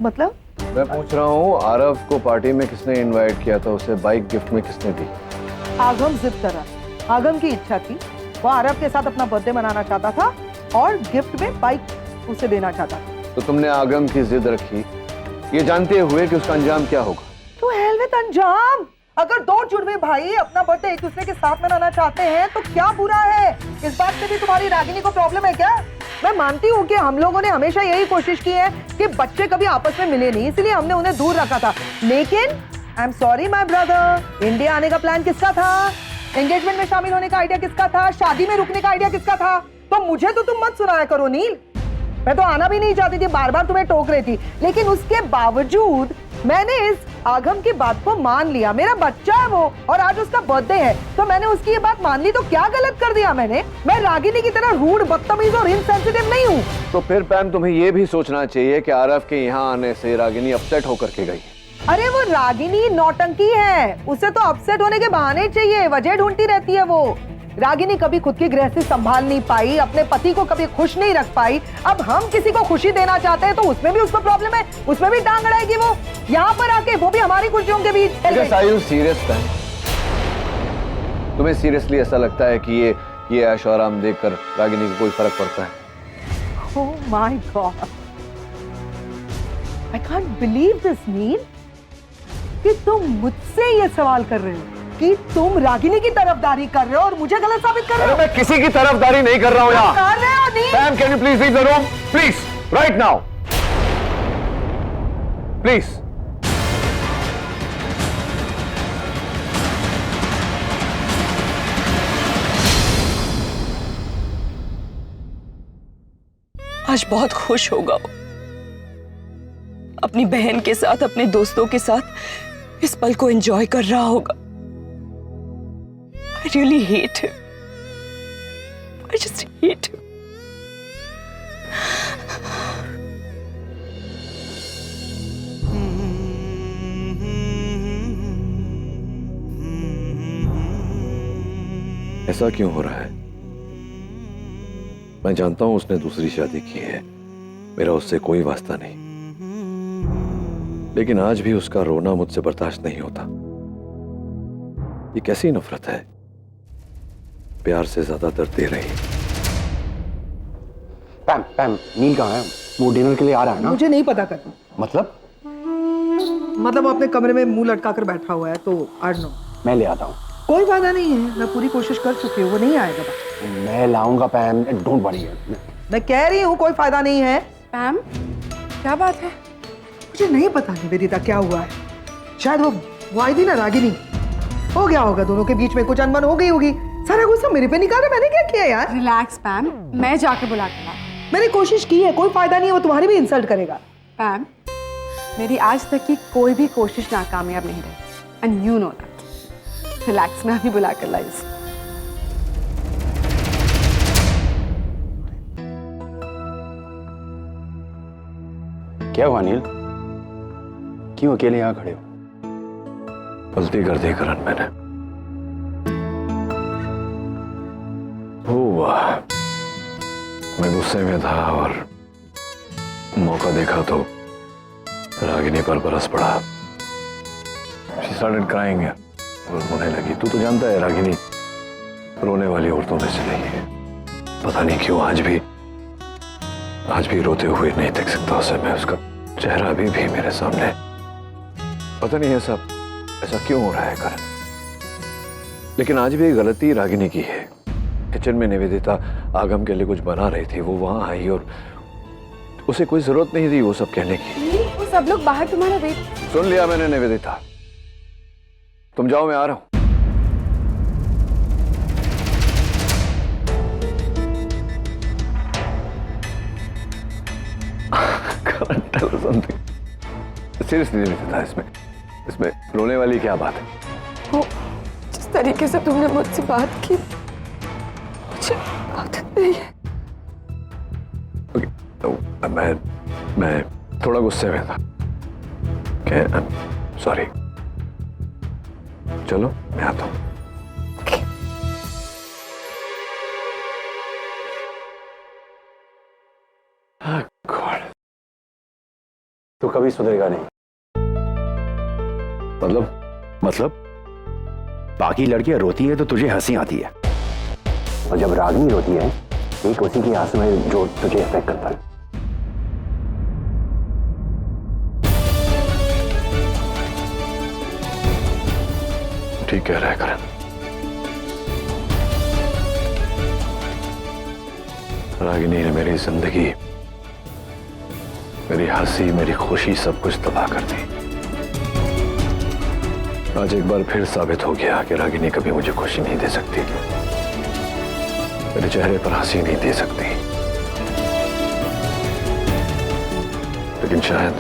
मतलब? मैं पूछ रहा हूँ, आरव को पार्टी में किसने इनवाइट किया था? उसे बाइक गिफ्ट में किसने दी? आगम जिद कर रहा, आगम की इच्छा थी, वो आरव के साथ अपना बर्थडे मनाना चाहता था और गिफ्ट में बाइक उसे देना चाहता था। तो तुमने आगम की जिद रखी, ये जानते हुए कि उसका अंजाम क्या होगा? तो हेल विद अंजाम। अगर दो जुड़वे भाई अपना बर्थडे एक दूसरे के साथ मनाना चाहते हैं तो क्या बुरा है? इस बात से भी तुम्हारी रागिनी को प्रॉब्लम है क्या? मैं मानती हूँ कि हम लोगों ने हमेशा यही कोशिश की है कि बच्चे कभी आपस में मिले नहीं, इसलिए हमने उन्हें दूर रखा था। लेकिन I am sorry my brother, India आने का प्लान किसका था? एंगेजमेंट में शामिल होने का आइडिया किसका था? शादी में रुकने का आइडिया किसका था? तो मुझे तो तुम मत सुनाया करो नील, मैं तो आना भी नहीं चाहती थी, बार बार तुम्हें टोक रही थी, लेकिन उसके बावजूद मैंने इस आगम की बात को मान लिया। मेरा बच्चा है वो और आज उसका बर्थडे है, तो मैंने उसकी ये बात मान ली, तो क्या गलत कर दिया मैंने? मैं रागिनी की तरह रूड, बदतमीज और इनसेंसिटिव नहीं हूँ। तो फिर पैम तुम्हें ये भी सोचना चाहिए कि आरव के यहाँ आने से रागिनी अपसेट होकर के गई। अरे वो रागिनी नौटंकी है, उसे तो अपसेट होने के बहाने चाहिए, वजह ढूंढती रहती है वो। रागिनी कभी खुद की गृहस्थी संभाल नहीं पाई, अपने पति को कभी खुश नहीं रख पाई। अब हम किसी को खुशी देना चाहते हैं तो उसमें भी उसको प्रॉब्लम है, उसमें भी टांग अड़ाएगी वो यहाँ पर आके, वो भी हमारी खुशियों के बीच। सीरियस है? तुम्हें सीरियसली ऐसा लगता है कि ये ऐश और आराम देखकर रागिनी को कोई फर्क पड़ता है? Oh my God, I can't believe this, नील, कि तुम मुझसे ये सवाल कर रहे हो कि तुम रागिनी की तरफदारी कर रहे हो और मुझे गलत साबित कर रहे हो। मैं किसी की तरफदारी नहीं कर रहा हूँ यहाँ। कर रहे हो Neel. Ma'am, can you please leave the room, please, right now, please. आज बहुत खुश होगा वो, अपनी बहन के साथ, अपने दोस्तों के साथ इस पल को एंजॉय कर रहा होगा। I really hate him. I just hate him. ऐसा क्यों हो रहा है? मैं जानता हूं उसने दूसरी शादी की है, मेरा उससे कोई वास्ता नहीं, लेकिन आज भी उसका रोना मुझसे बर्दाश्त नहीं होता। ये कैसी नफरत है? प्यार से ज्यादा दर्द दे रही। पैम पैम, नील कहाँ है? वो डिनर के लिए आ रहा है ना? मुझे नहीं पता करना। मतलब वो अपने कमरे में मुंह लटका कर बैठा हुआ है, तो आई डोंट नो। मैं ले आता हूँ। कोई फायदा नहीं है, मैं पूरी कोशिश कर चुकी हूँ, वो नहीं आएगा। मैं लाऊंगा पैम, डोंट वरी। मैं कह रही हूँ कोई फायदा नहीं है। पैम, क्या बात है? मुझे नहीं पता निवेदिता क्या हुआ है। शायद वो आई थी ना रागिनी, हो गया होगा दोनों के बीच में कुछ अनबन हो गई होगी। सारा गुस्सा मेरे पे निकाला, मैंने क्या किया यार? रिलैक्स पैम, मैं जाके बुला के लाऊं। मैंने कोशिश की है, कोई फायदा नहीं है, वो तुम्हारी भी इंसल्ट करेगा। पैम, मेरी आज तक की कोई भी कोशिश नाकामयाब नहीं रही, and you know that. Relax, मैं अभी बुला कर लाई। क्या हुआ नील? क्यों अकेले यहाँ खड़े हो? गलती कर दी करण मैंने। हुआ मैं गुस्से में था और मौका देखा तो रागिनी पर बरस पड़ा। She started crying और रोने लगी। तू तो जानता है रागिनी रोने वाली औरतों में से नहीं है। पता नहीं क्यों आज भी रोते हुए नहीं देख सकता उसे मैं। उसका चेहरा अभी भी मेरे सामने। पता नहीं ऐसा क्यों हो रहा है करण। लेकिन आज भी गलती रागिनी की है। किचन में निवेदिता आगम के लिए कुछ बना रही थी, वो वहां आई और उसे कोई जरूरत नहीं थी वो सब कहने की। वो सब लोग बाहर तुम्हारा वेट। सुन लिया मैंने निवेदिता, तुम जाओ, मैं आ रहा हूं। सीरियसली निवेदिता, इसमें रोने वाली क्या बात है? वो जिस तरीके से तुमने मुझसे बात की, मुझे आदत नहीं है। Okay, तो मैं थोड़ा गुस्से में था। सॉरी। चलो मैं आता हूँ। तू कभी सुधरेगा नहीं। मतलब बाकी लड़कियां रोती है तो तुझे हंसी आती है, और जब रागिनी रोती है एक उसी की आंसू है जो तुझे अफेक्ट करता है। ठीक कह रहा है करण। रागिनी ने मेरी जिंदगी, मेरी हंसी, मेरी खुशी, सब कुछ तबाह कर दी। आज एक बार फिर साबित हो गया कि रागिनी कभी मुझे खुशी नहीं दे सकती, मेरे चेहरे पर हंसी नहीं दे सकती। लेकिन शायद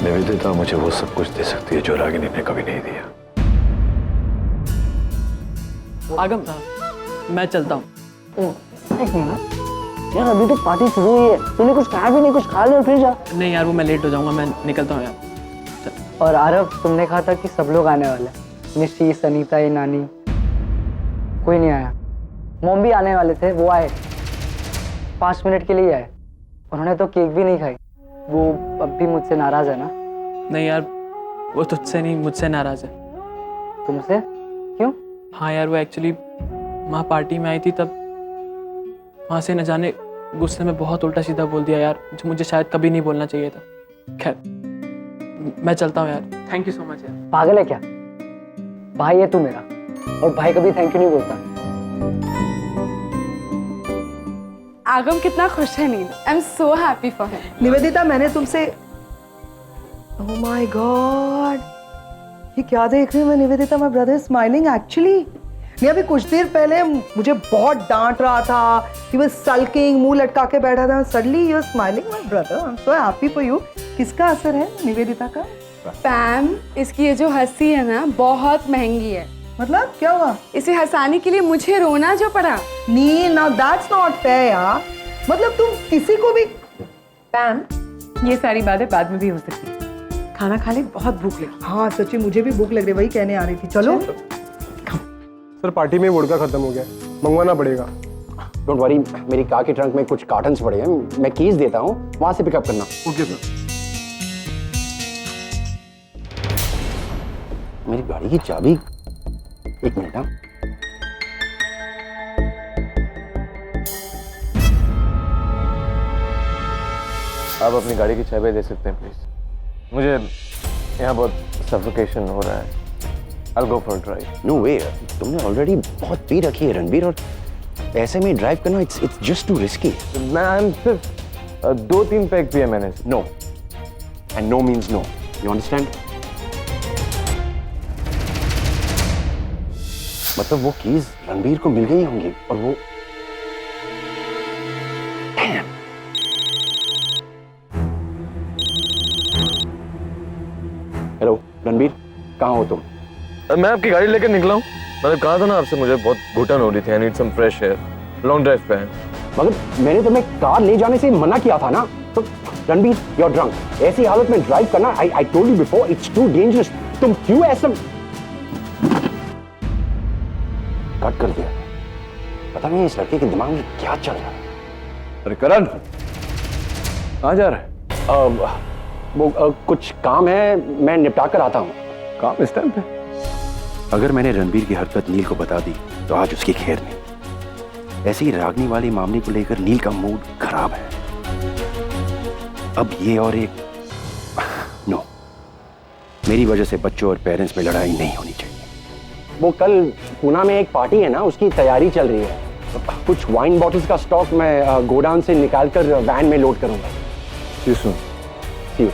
निवेदिता मुझे वो सब कुछ दे सकती है जो रागिनी ने कभी नहीं दिया। आगम, मैं चलता हूँ। यार अभी तो पार्टी शुरू हुई है, तूने कुछ कहा भी नहीं, कुछ खा ले और फिर जा। नहीं यार, वो मैं लेट हो जाऊंगा, मैं निकलता हूँ यार। और आरव, तुमने कहा था कि सब लोग आने वाले हैं। निशी, सनीता, ये नानी, कोई नहीं आया। मोम भी आने वाले थे, वो आए 5 मिनट के लिए आए। उन्होंने तो केक भी नहीं खाई। वो अब भी मुझसे नाराज है ना? नहीं यार, वो तुझसे नहीं, मुझसे नाराज है। तुमसे? क्यों? हाँ यार, वो एक्चुअली वहाँ पार्टी में आई थी, तब वहाँ से न जाने गुस्से में बहुत उल्टा सीधा बोल दिया यार, जो मुझे शायद कभी नहीं बोलना चाहिए था। खैर, मैं चलता हूँ यार। थैंक यू सो मच यार। पागल है क्या? भाई है तू मेरा, और भाई कभी थैंक यू नहीं बोलता। आगम कितना खुश है Neel. I am so happy for him. Nivedita, मैंने तुमसे, ओह माय गॉड, ये क्या देख रही हूँ मैं Nivedita? My brother smiling actually. नहीं, अभी कुछ देर पहले मुझे बहुत डांट रहा था, he was sulking, मुंह लटका के बैठा था। Suddenly you are smiling my brother, I am so happy for you. किसका असर है निवेदिता का? पैम, इसकी ये जो हंसी है ना, बहुत महंगी है। मतलब क्या हुआ? इसे हंसाने के लिए मुझे रोना जो पड़ा। नी, नाउ दैट्स नॉट फेयर यार। मतलब तुम किसी को भी। पैम, ये सारी बातें बाद में भी हो सकती है। खाना खा ले, बहुत भूख लगी। हाँ सच्ची, मुझे भी भूख लग रही, वही कहने आ रही थी। चलो सर पार्टी में वोडका खत्म हो गया, मंगवाना पड़ेगा। डोंट वरी, मेरी कार के ट्रंक में कुछ कार्टन्स पड़े हैं, मैं कीज देता हूँ, वहां से पिकअप करना। Okay sir. मेरी गाड़ी की चाबी, एक मिनट। हाँ, आप अपनी गाड़ी की चाबी दे सकते हैं प्लीज? मुझे यहाँ बहुत सफोकेशन हो रहा है। I'll go for a drive. No way, तुमने ऑलरेडी बहुत पी रखी है रणबीर, और ऐसे में ड्राइव करना इट्स जस्ट टू रिस्की। मैं सिर्फ 2-3 पैक पिए मैंने। No, and no means no, you understand? मतलब वो कीज रणबीर को मिल गई होंगी, और वो हेलो रणबीर, कहाँ हो तुम? मैं आपकी गाड़ी लेकर निकला हूँ। मैंने कहा था ना आपसे, मुझे बहुत घुटन हो रही थी। I need some fresh air. Long drive पे हैं। मगर मैंने तुम्हें कार ले जाने से मना किया था ना। तो रणबीर, यू आर ड्रंक। ऐसी हालत में ड्राइव करना, I told you before, it's too dangerous. तुम क्यों ऐसा कट कर दिया? पता नहीं इस लड़के के दिमाग में क्या चल रहा है। अरे करण, कहाँ जा रहा है? कुछ काम है, मैं निपटा कर आता हूँ। काम इस टाइम पे? अगर मैंने रणबीर की हरकत नील को बता दी तो आज उसकी खैर नहीं। ऐसे ही रागनी वाली मामले को लेकर नील का मूड खराब है। अब ये और एक नो, मेरी वजह से बच्चों और पेरेंट्स में लड़ाई नहीं होनी चाहिए। वो कल पूना में एक पार्टी है ना, उसकी तैयारी चल रही है। कुछ वाइन बॉटल्स का स्टॉक मैं गोडाउन से निकालकर वैन में लोड करूंगा। See you soon. See you.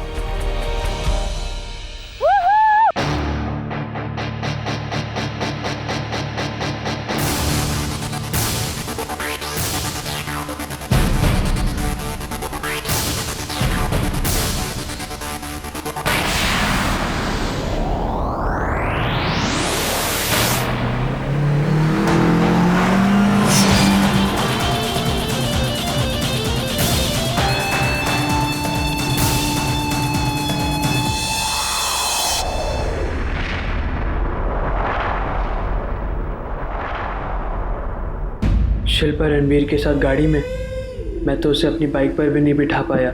Shilpa Ranbir के साथ गाड़ी में, मैं तो उसे अपनी बाइक पर भी नहीं बिठा पाया।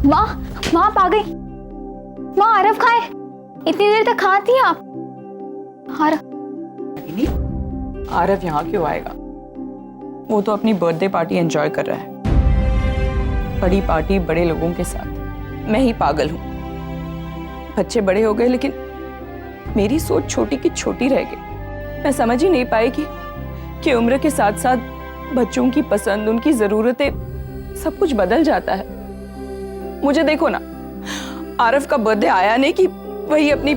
माँ, माँ आप आ गई। माँ आरव कहाँ है? इतनी देर तक कहाँ थी आप? आरव यहाँ क्यों आएगा? वो तो अपनी बर्थडे पार्टी एंजॉय कर रहा है। बड़ी पार्टी बड़े लोगों के साथ। मैं ही पागल हूँ। बच्चे बड़े हो गए लेकिन मेरी सोच छोटी की छोटी रह गई। मैं समझ ही नहीं पाई कि उम्र के साथ साथ बच्चों की पसंद, उनकी जरूरतें, सब कुछ बदल जाता है। मुझे देखो ना, आरव का बर्थडे आया नहीं कि वही अपनी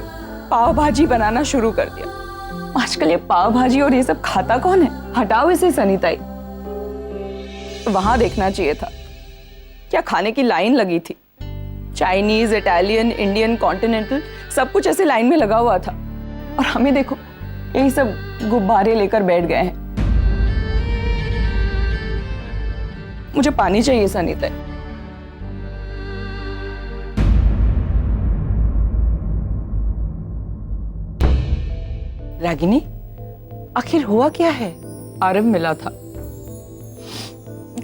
पाव भाजी बनाना शुरू कर दिया। आजकल ये पाव भाजी और ये सब खाता कौन है? हटाओ इसे सनीताई। वहां देखना चाहिए था, क्या खाने की लाइन लगी थी। चाइनीज, इटालियन, इंडियन, कॉन्टिनेंटल, सब कुछ ऐसे लाइन में लगा हुआ था। और हमें देखो, यही सब गुब्बारे लेकर बैठ गए हैं। मुझे पानी चाहिए सनीता। रागिनी, आखिर हुआ क्या है? आरव मिला था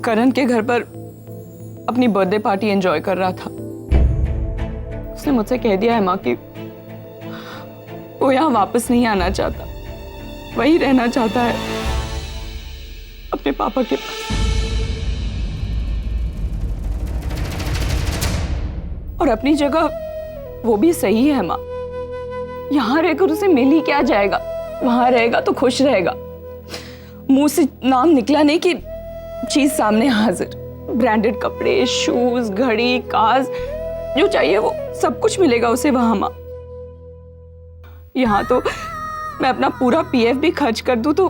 करण के घर पर, अपनी बर्थडे पार्टी एंजॉय कर रहा था। उसने मुझसे कह दिया है माँ कि वो यहाँ वापस नहीं आना चाहता, वही रहना चाहता है अपने पापा के पास। और अपनी जगह वो भी सही है माँ। यहाँ रहकर उसे मिल ही क्या जाएगा? वहां रहेगा तो खुश रहेगा। मुंह से नाम निकला नहीं कि चीज सामने हाजिर। ब्रांडेड कपड़े, शूज, घड़ी, कार्स, जो चाहिए वो सब कुछ मिलेगा उसे वहां माँ। यहाँ तो मैं अपना पूरा पीएफ भी खर्च कर दूं तो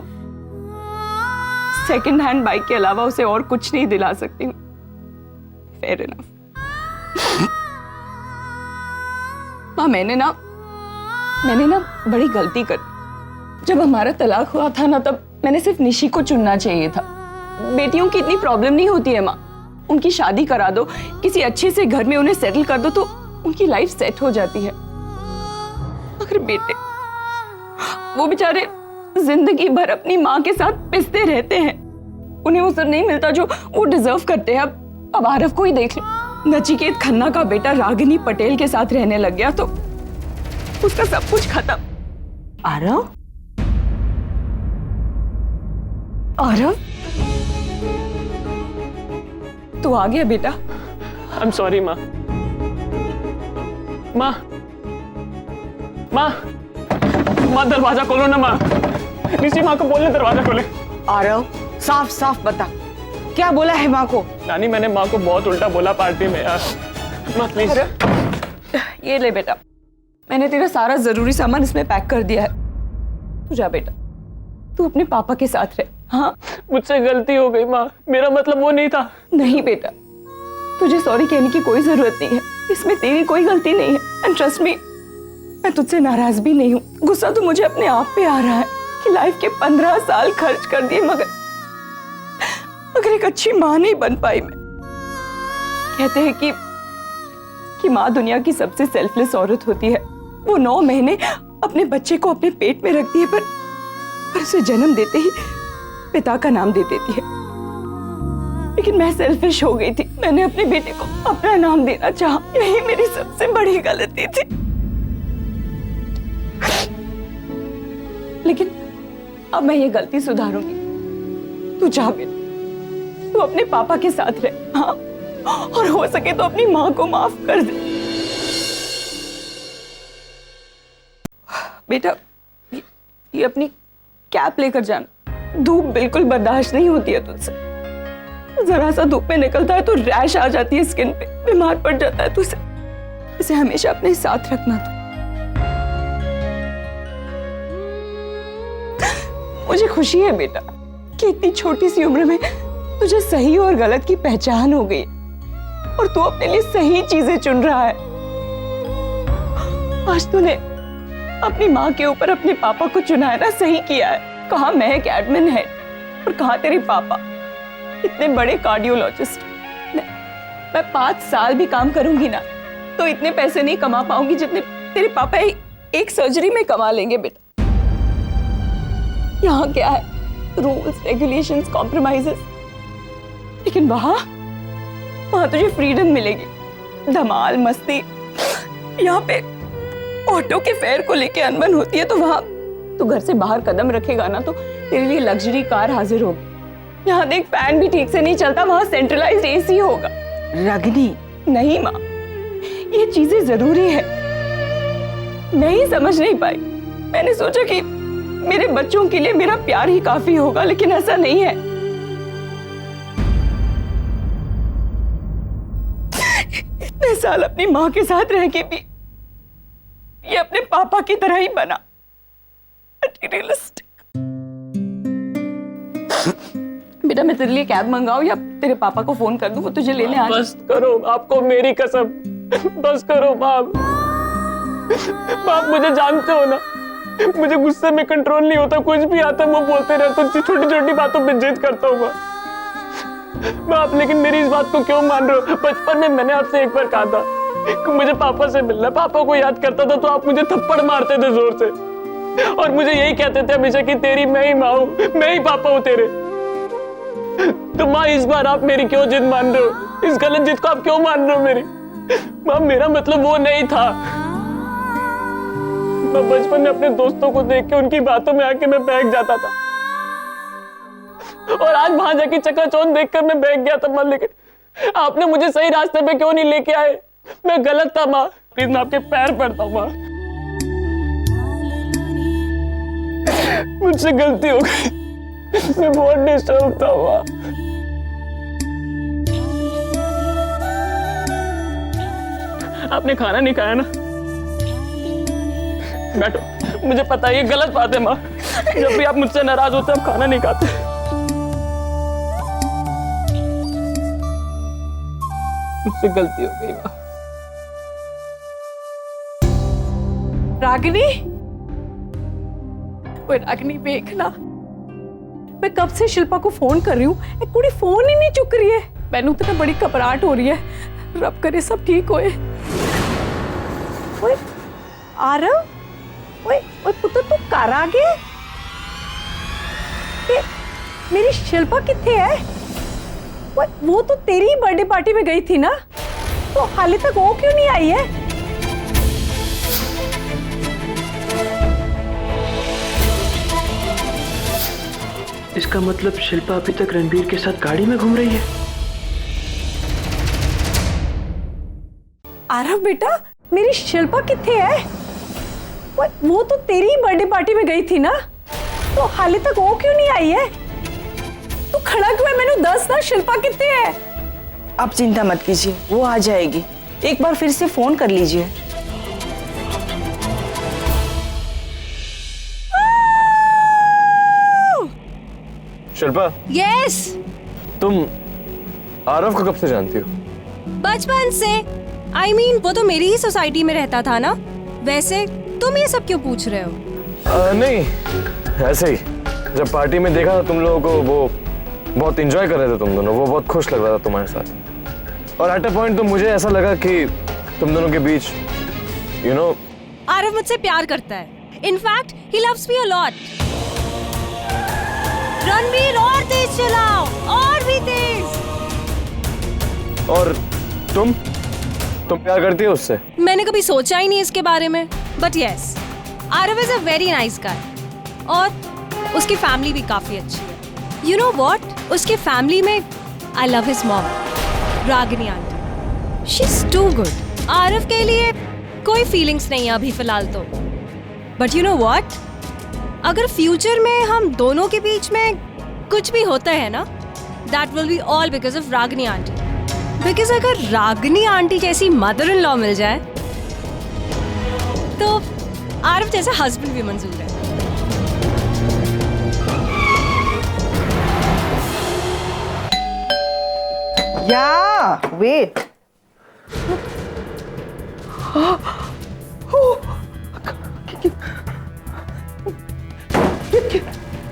सेकंड हैंड बाइक के अलावा उसे और कुछ नहीं दिला सकती हूँ। Fair enough. माँ, मैंने ना बड़ी गलती कर। जब हमारा तलाक हुआ था ना, तब मैंने सिर्फ निशी को चुनना चाहिए था। बेटियों की इतनी प्रॉब्लम नहीं होती है माँ। उनकी शादी करा दो, किसी अच्छे से घर में उन्हें सेटल कर दो तो उनकी लाइफ सेट हो जाती है। अगर बेटे वो बेचारे जिंदगी भर अपनी माँ के साथ पिसते रहते हैं, उन्हें वो सब नहीं मिलता जो वो डिजर्व करते हैं। अब आरव को ही देख लो, नचिकेत खन्ना का बेटा रागिनी पटेल के साथ रहने लग गया तो उसका सब कुछ खत्म। आरव, आरव तू आ गया बेटा। आई एम सॉरी माँ। माँ माँ माँ दरवाजा खोलो ना माँ। निशी माँ को बोलने दरवाजा खोले। आरव साफ साफ बता, क्या बोला है माँ को? नानी मैंने माँ को बहुत उल्टा बोला पार्टी में यार। माँ प्लीज। ये ले बेटा, मैंने तेरा सारा जरूरी सामान इसमें पैक कर दिया है। तू जा बेटा, तू अपने पापा के साथ रह। हाँ मुझसे गलती हो गई माँ, मेरा मतलब वो नहीं था। नहीं बेटा, तुझे सॉरी कहने की कोई जरूरत नहीं है, इसमें तेरी कोई गलती नहीं है। एंड ट्रस्ट मी, मैं तुझसे नाराज भी नहीं हूँ। गुस्सा तो मुझे अपने आप पे आ रहा है कि लाइफ के 15 साल खर्च कर दिए मगर एक अच्छी माँ नहीं बन पाई मैं। कहते हैं कि माँ दुनिया की सबसे सेल्फलेस औरत होती है। वो 9 महीने अपने बच्चे को अपने पेट में रखती है पर उसे जन्म देते ही पिता का नाम दे देती है। लेकिन मैं सेल्फिश हो गई थी, मैंने अपने बेटे को अपना नाम देना चाहा। यही मेरी सबसे बड़ी गलती थी। लेकिन अब मैं ये गलती सुधारूंगी। तू जा बेटा, तू अपने पापा के साथ रह। हाँ, और हो सके तो अपनी माँ को माफ कर दे। बेटा ये अपनी कैप लेकर जाना, धूप बिल्कुल बर्दाश्त नहीं होती है तुझसे। जरा सा धूप में निकलता है तो रैश आ जाती है स्किन पे, बीमार पड़ जाता है। तो इसे हमेशा अपने साथ रखना। तो मुझे खुशी है बेटा कि इतनी छोटी सी उम्र में तुझे सही और गलत की पहचान हो गई और तू अपने लिए सही चीजें चुन रहा है। आज तूने अपनी माँ के ऊपर अपने पापा को चुना है ना, सही किया है। कहा मैं एक एडमिन है और कहा तेरे पापा इतने बड़े कार्डियोलॉजिस्ट। मैं 5 साल भी काम करूंगी ना तो इतने पैसे नहीं कमा पाऊंगी जितने तेरे पापा एक सर्जरी में कमा लेंगे बेटा। यहाँ क्या है, रूल्स रेगुलेशंस कॉम्प्रोमाइजेस, लेकिन वहां तुझे फ्रीडम मिलेगी, धमाल मस्ती। यहाँ पे ऑटो के फेयर को लेके अनबन होती है तो वहां तू घर से बाहर कदम रखेगा ना तो तेरे लिए लग्जरी कार हाजिर होगी। यहाँ देख, फैन भी ठीक से नहीं चलता, वहां सेंट्रलाइज्ड एसी होगा। रागिनी, नहीं माँ, ये चीजें जरूरी है। मैं ही समझ नहीं पाई। मैंने सोचा कि मेरे बच्चों के लिए मेरा प्यार ही काफी होगा, लेकिन ऐसा नहीं है। इतने साल अपनी माँ के साथ रह के भी ये अपने पापा की तरह ही बना। मटेरियलिस्टिक। बेटा मैं तेरे लिए कैब मंगाऊं या तेरे पापा को फोन कर दूं, वो तुझे लेने आ जाए? बस करो, आपको मेरी कसम, बस करो माँ। आप मुझे जानते हो ना, मुझे गुस्से में कंट्रोल नहीं होता, कुछ भी आता वो बोलते रहते हो, छोटी छोटी बातों पे जिद करता हूँ मैं। आप लेकिन मेरी इस बात को क्यों मान रहे हो? बचपन में मैंने आपसे एक बार कहा था कि मुझे पापा से मिलना, पापा को याद करता था तो आप मुझे थप्पड़ मारते थे जोर से और मुझे यही कहते थे हमेशा कि तेरी मैं ही माँ हूँ, मैं ही पापा हूँ तेरे। तो माँ इस बार आप मेरी क्यों जिद मान रहे हो? इस गलत जिद को आप क्यों मान रहे हो मेरी? माँ मेरा मतलब वो नहीं था। मैं बचपन में अपने दोस्तों को देख के उनकी बातों में आके मैं बहक जाता था और आज वहां जाके चकाचौंध देखकर मैं बहक गया था माँ। लेकिन आपने मुझे सही रास्ते पे क्यों नहीं लेके आए? मैं गलत था माँ, प्लीज मैं आपके पैर पड़ता हूँ माँ, मुझसे गलती हो गई, मैं बहुत डिस्टर्ब था माँ। आपने खाना नहीं खाया ना? बैठो, मुझे पता है ये गलत बात है माँ, जब भी आप मुझसे नाराज होते आप खाना नहीं खाते। मुझसे गलती हो गई माँ। रागिनी, ओए रागिनी देखना, मैं कब से शिल्पा को फोन कर रही हूँ, कुड़ी फोन ही नहीं चुक रही है। मैनू तो बड़ी घबराहट हो रही है, रब करे सब ठीक होए। ओए आरव, ओए ओए पुत्र तू घर आ गया? ते मेरी शिल्पा किथे है? ओए वो तो तेरी ही बर्थडे पार्टी में गई थी ना, तो हाले तक वो क्यों नहीं आई है? इसका मतलब शिल्पा अभी तक रणबीर के साथ गाड़ी में घूम रही है। आरव बेटा, मेरी शिल्पा किथे है? ओए वो तो तेरी ही बर्थडे पार्टी में गई थी ना, तो हाले तक वो क्यों नहीं आई है? तू खड़ा क्यों है? मैंने दस ना शिल्पा किथे है? आप चिंता मत कीजिए, वो आ जाएगी। एक बार फिर से फोन कर लीजिए। शिल्पा, यस, तुम आरव को कब से जानती हो? बचपन से। I mean, वो तो मेरी ही सोसाइटी में रहता था ना। वैसे तुम ये सब क्यों पूछ रहे हो? नहीं, ऐसे ही। जब पार्टी में देखा था तुम लोगों को, वो बहुत एंजॉय कर रहे थे तुम दोनों, वो बहुत खुश लग रहा था तुम्हारे साथ। और एट अ पॉइंट तो मुझे ऐसा लगा कि तुम दोनों के बीच यू नो आरव मुझसे प्यार करता है। In fact he loves me a lot. Ranbir और तेज चलाओ, और भी तेज। और तुम प्यार करती हो उससे? मैंने कभी सोचा ही नहीं इसके बारे में, but yes, Aarav is a very nice guy और उसकी फैमिली भी काफी अच्छी है। यू नो व्हाट, उसकी फैमिली में I love his mom, Ragini aunty. She is too good. Aarav के लिए कोई फीलिंग्स नहीं है अभी फिलहाल तो, बट यू नो व्हाट, अगर फ्यूचर में हम दोनों के बीच में कुछ भी होता है ना, that will be all because of Ragini aunty. Because अगर रागिनी आंटी जैसी मदर इन लॉ मिल जाए तो आरव जैसा हस्बैंड भी मंजूर है। या वेट,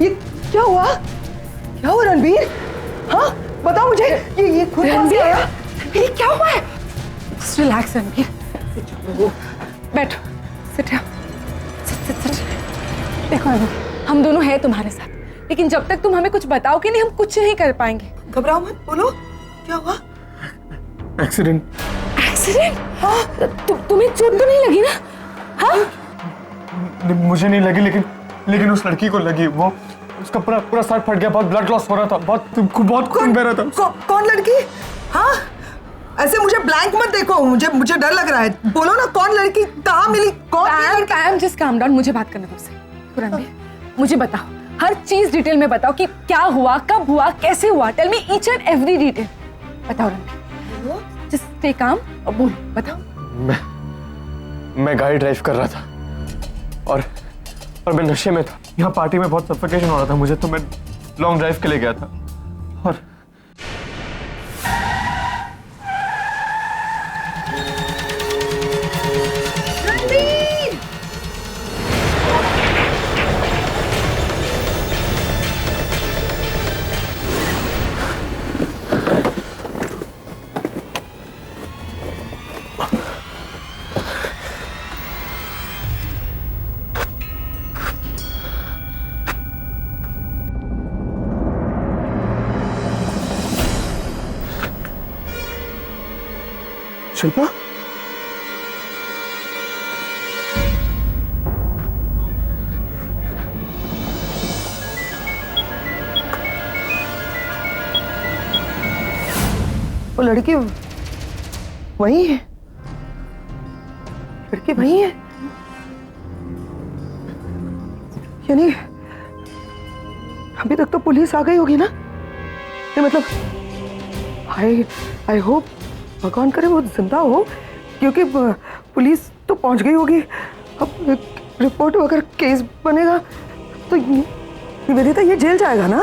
ये क्या हुआ? क्या हुआ रणबीर? हाँ बताओ मुझे, ये खुद कहाँ से आया? ये क्या हुआ है? रिलैक्स रणबीर, बैठो, सिट सिट। देखो हम दोनों हैं तुम्हारे साथ, लेकिन जब तक तुम हमें कुछ बताओगे नहीं, हम कुछ नहीं कर पाएंगे। घबराओ मत, बोलो क्या हुआ? एक्सीडेंट। एक्सीडेंट? हाँ, तुम्हें चोट तो नहीं लगी ना? हाँ? मुझे नहीं लगी, लेकिन उस लड़की को लगी। वो उसका पूरा सर फट गया, बहुत ब्लड लॉस हो रहा था, बहुत खून बह रहा था। कौन लड़की? हाँ ऐसे मुझे ब्लैंक मत देखो, मुझे डर लग रहा है। बोलो ना कौन लड़की, कहाँ मिली? कौन? जस्ट काम डाउन, मुझे बात करने दो उससे। रणबीर, मुझे बताओ, हर चीज डिटेल में बताओ कि क्या हुआ, कब हुआ, कैसे हुआ। Tell me each and every detail. बताओ रणबीर, जस्ट स्टे काम और बोलो, बताओ। मैं गाड़ी ड्राइव कर रहा था और मैं नशे में था। यहाँ पार्टी में बहुत सफोकेशन हो रहा था मुझे, तो मैं लॉन्ग ड्राइव के लिए गया था और शिल्पा, वो लड़की वही है? लड़की वही है? यानी अभी तक तो पुलिस आ गई होगी ना? मतलब आई होप, भगवान करे वो जिंदा हो, क्योंकि पुलिस तो पहुंच गई होगी। अब रिपोर्ट अगर केस बनेगा तो निवेदिता ये जेल जाएगा ना?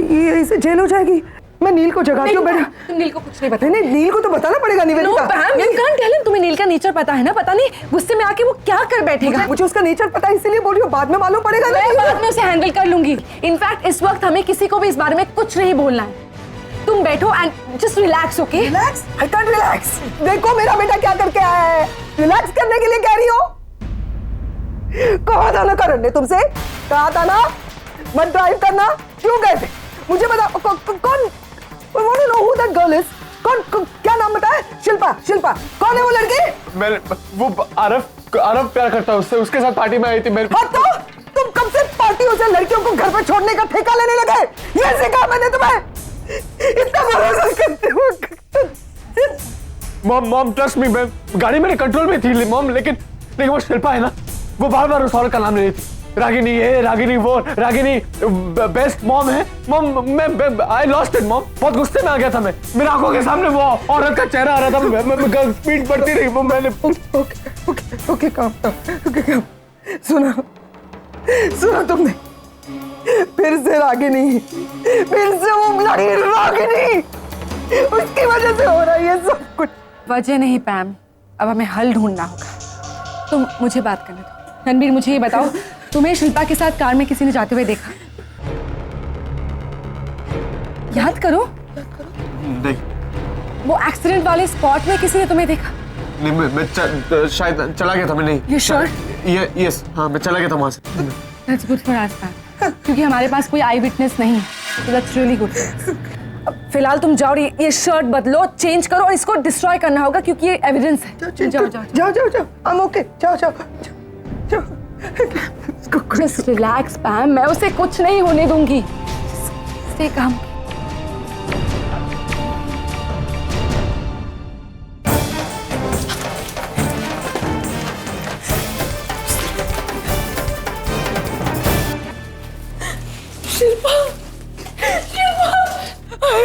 ये इसे जेल हो जाएगी। मैं नील को जगाती हूँ बेटा। तुम नील को कुछ नहीं बताओ। नहीं, नील को तो बताना पड़ेगा निवेदिता। तुम्हें नील का नेचर पता है ना? पता नहीं गुस्से में आके वो क्या कर बैठेगा। मुझे उसका नेचर पता है, इसीलिए बोल रही हूँ, बाद में मालूम पड़ेगा। मैं बाद में उसे हैंडल कर लूंगी। इनफैक्ट इस वक्त हमें किसी को भी इस बारे में कुछ नहीं बोलना है। तुम बैठो and just relax, okay? Relax? I can't relax. देखो मेरा बेटा क्या करके आया है। रिलैक्स करने के लिए कह रही हो? कहा था ना करण ने तुमसे, कहा था ना मत ड्राइव करना, क्यों गए थे? मुझे बता कौन, I want to know who that girl is. कौन, क्या नाम बताया? शिल्पा, शिल्पा कौन है वो लड़की? मैं वो आरव प्यार करता है उससे, उसके साथ पार्टी में आई थी मेरे। हाँ तो तुम कब से पार्टियों से लड़कियों को घर पर छोड़ने का ठेका लेने लगे? ये सिखा मैंने तुम्हें, इतना भरोसा करते हो। मॉम ट्रस्ट मी, मैं गाड़ी मेरे कंट्रोल में थी मॉम, लेकिन वो शिल्पा है ना, वो बार बार उस औरत का नाम ले रही थी, रागिनी ये रागिनी वो, रागिनी बेस्ट मॉम है मॉम। मैं आई लॉस्ट इट मॉम, बहुत गुस्से में आ गया था मैं, मेरी आंखों के सामने वो औरत का चेहरा आ रहा था, मैं स्पीड बढ़ती रही वो, मैंने ओके काम सुना तुमने, फिर से रागिनी, फिर से वो ब्लडी रागिनी, उसकी वजह से हो रहा है ये सब कुछ। वजह नहीं पैम, अब हमें हल ढूंढना होगा। तुम मुझे बात करने दो। रणबीर मुझे ये बताओ, तुम्हें शिल्पा के साथ कार में किसी ने जाते हुए देखा? याद करो। नहीं। वो एक्सीडेंट वाले स्पॉट में किसी ने तुम्हें देखा? नहीं, मैं शायद चला गया था, मैं नहीं। You sure? यस, हाँ मैं चला गया था वहां से। That's good for us, पैम, क्योंकि हमारे पास कोई आई विटनेस नहीं है। So that's really good for us. अब फिलहाल तुम जाओ, ये शर्ट बदलो, चेंज करो और इसको डिस्ट्रॉय करना होगा क्योंकि ये एविडेंस है। जाओ, I'm okay, जाओ। Just relax, पैम, मैं उसे कुछ नहीं होने दूंगी। Stay calm.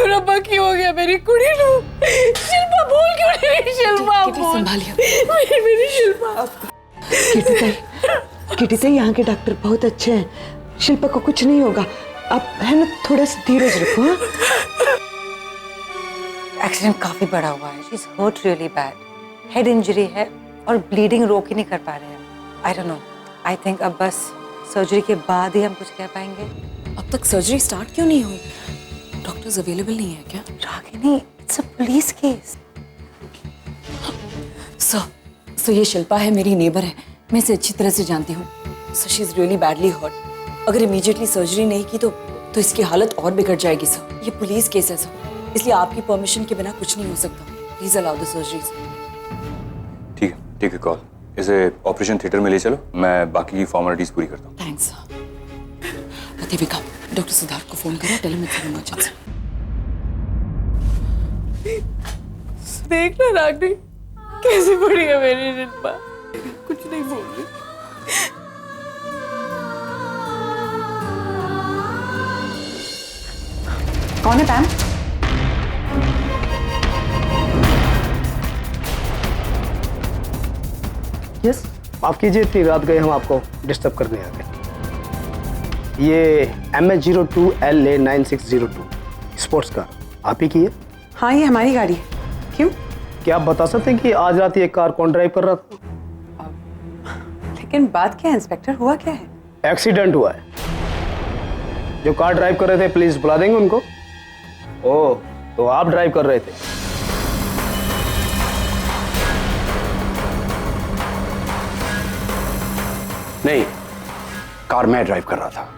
रब्बा की हो गया मेरी कुड़ी नु, शिल्पा बोल क्यों नहीं? शिल्पा बोल, मेरी शिल्पा। किटी से यहाँ के डॉक्टर बहुत अच्छे हैं, शिल्पा को कुछ नहीं होगा, आप है ना थोड़ा सा धीरज रखो। एक्सीडेंट काफी बड़ा हुआ है, she is hurt really bad, head injury है और ब्लीडिंग रोक ही नहीं कर पा रहे हैं। I don't know, I think अब बस सर्जरी के बाद ही हम कुछ कह पाएंगे। अब तक सर्जरी स्टार्ट क्यों नहीं हुई? डॉक्टर्स अवेलेबल नहीं है क्या? Ragini, it's a police case. Sir ये शिल्पा है, मेरी नेबर है, मैं इसे अच्छी तरह से जानती हूँ। Sir she is really badly hurt, अगर इमीडिएटली सर्जरी नहीं की तो इसकी हालत और बिगड़ जाएगी सर। ये पुलिस केस है सर, इसलिए आपकी परमिशन के बिना कुछ नहीं हो सकता। Please allow the surgery. ठीक है कॉल, इसे ऑपरेशन थिएटर में ले चलो, मैं बाकी की फॉर्मेलिटीज पूरी करता हूँ। थैंक्स। देविका, डॉक्टर सिद्धार्थ को फोन करो, टेल हिम इट्स इमरजेंसी। देख ना रागिनी कैसे पड़ी है मेरी शिल्पा, कुछ नहीं बोल रही। कौन है पैम? यस, माफ कीजिए इतनी रात गए हम आपको डिस्टर्ब करने आ गए। ये MH02LA9602 स्पोर्ट्स कार आप ही की है? हाँ ये हमारी गाड़ी है। क्यों? क्या आप बता सकते हैं कि आज रात ये कार कौन ड्राइव कर रहा था? लेकिन बात क्या है इंस्पेक्टर, हुआ क्या है? एक्सीडेंट हुआ है। जो कार ड्राइव कर रहे थे पुलिस बुला देंगे उनको। ओह, तो आप ड्राइव कर रहे थे? नहीं, कार मैं ड्राइव कर रहा था।